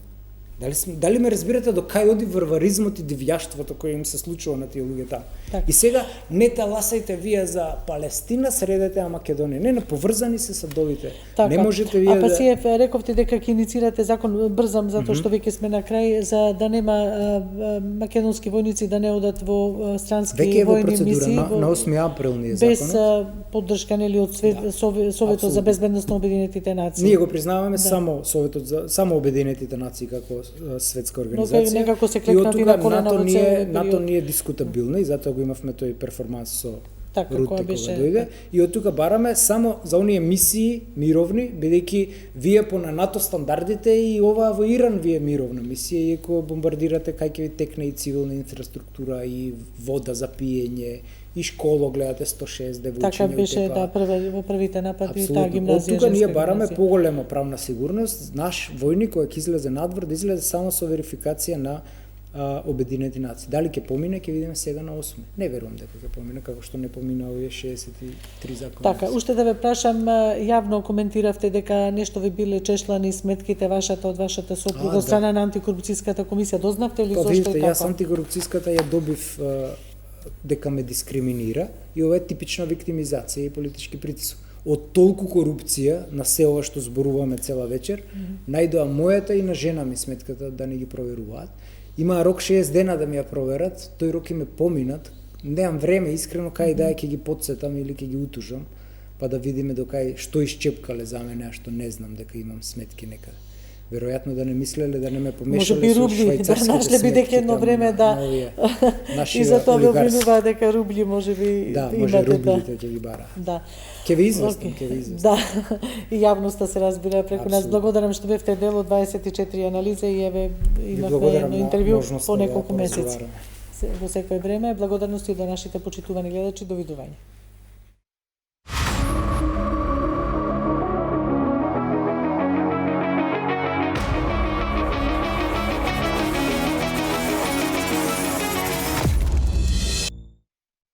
Дали ме разбирате до кај оди варваризмот и дивјаштвото кој им се случува на тие луѓе таму? И сега не таласајте вие за Палестина, средете а Македонија. Не, поврзани се садовите. Не можете вие да... Пасиев, рековте дека ќе инициирате закон, брзам затоа што веќе сме на крај, за да нема македонски војници да не одат во странски војни мисии. На 8 април ни е законот. Без поддршка нели од Советот за безбедност на Обединетите нации. Ние го признаваме само Советот за само Обединетите нации како светска организација. Некако се клекнати на колена во целиот НАТО не е дискутабилна и затоа го имавме тој перформанс со Руте кога дојде. И од тука бараме само за оние мисии мировни, бидејќи вие по на НАТО стандардите и ова во Иран вие мировна мисија, иако бомбардирате кај ќе ви текне и цивилна инфраструктура и вода за пиење и школо гледате 106 девојчиња. Така беше во првите напади таа гимназија. Од тука ние бараме поголема правна сигурност. Наш војник кој ќе излезе надвор да излезе само со верификација на Обединети нации. Дали ќе помине, ќе видиме сега на 8. Не верувам дека ќе помине, како што не помина овие 63 закони. Така, уште да ве прашам, јавно коментиравте дека нешто ви биле чешлани сметките од вашата сопруга од страна на антикорупцијската комисија. Дознавте ли зошто и како? Јас антикорупцијската ја добив дека ме дискриминира и ова е типична виктимизација и политички притисок. Од толку корупција на се ова што зборуваме цела вечер, најдоа мојата и на жена ми сметката да не ги проверуваат. Има рок 6 дена да ми ја проверат, тој рок ме поминат. Немам време, искрено, кај да ќе ги подсетам или ќе ги утужам, па да видиме до кај што исчепкале за мене, а што не знам дека имам сметки некаде. Веројатно да не мислеле да не ме помешале со швајцарските сметки. Нашле би дека едно време и за тоа ве обвинува дека рубли можеби да, може рублите ќе ги бара. Да. Ќе ви известам, ќе ви известам. Да. И јавноста се разбира преку нас. Благодарам што бевте дел од 24 анализи и еве имавме едно интервју по неколку месеци во секој време. Благодарности до нашите почитувани гледачи, довидување.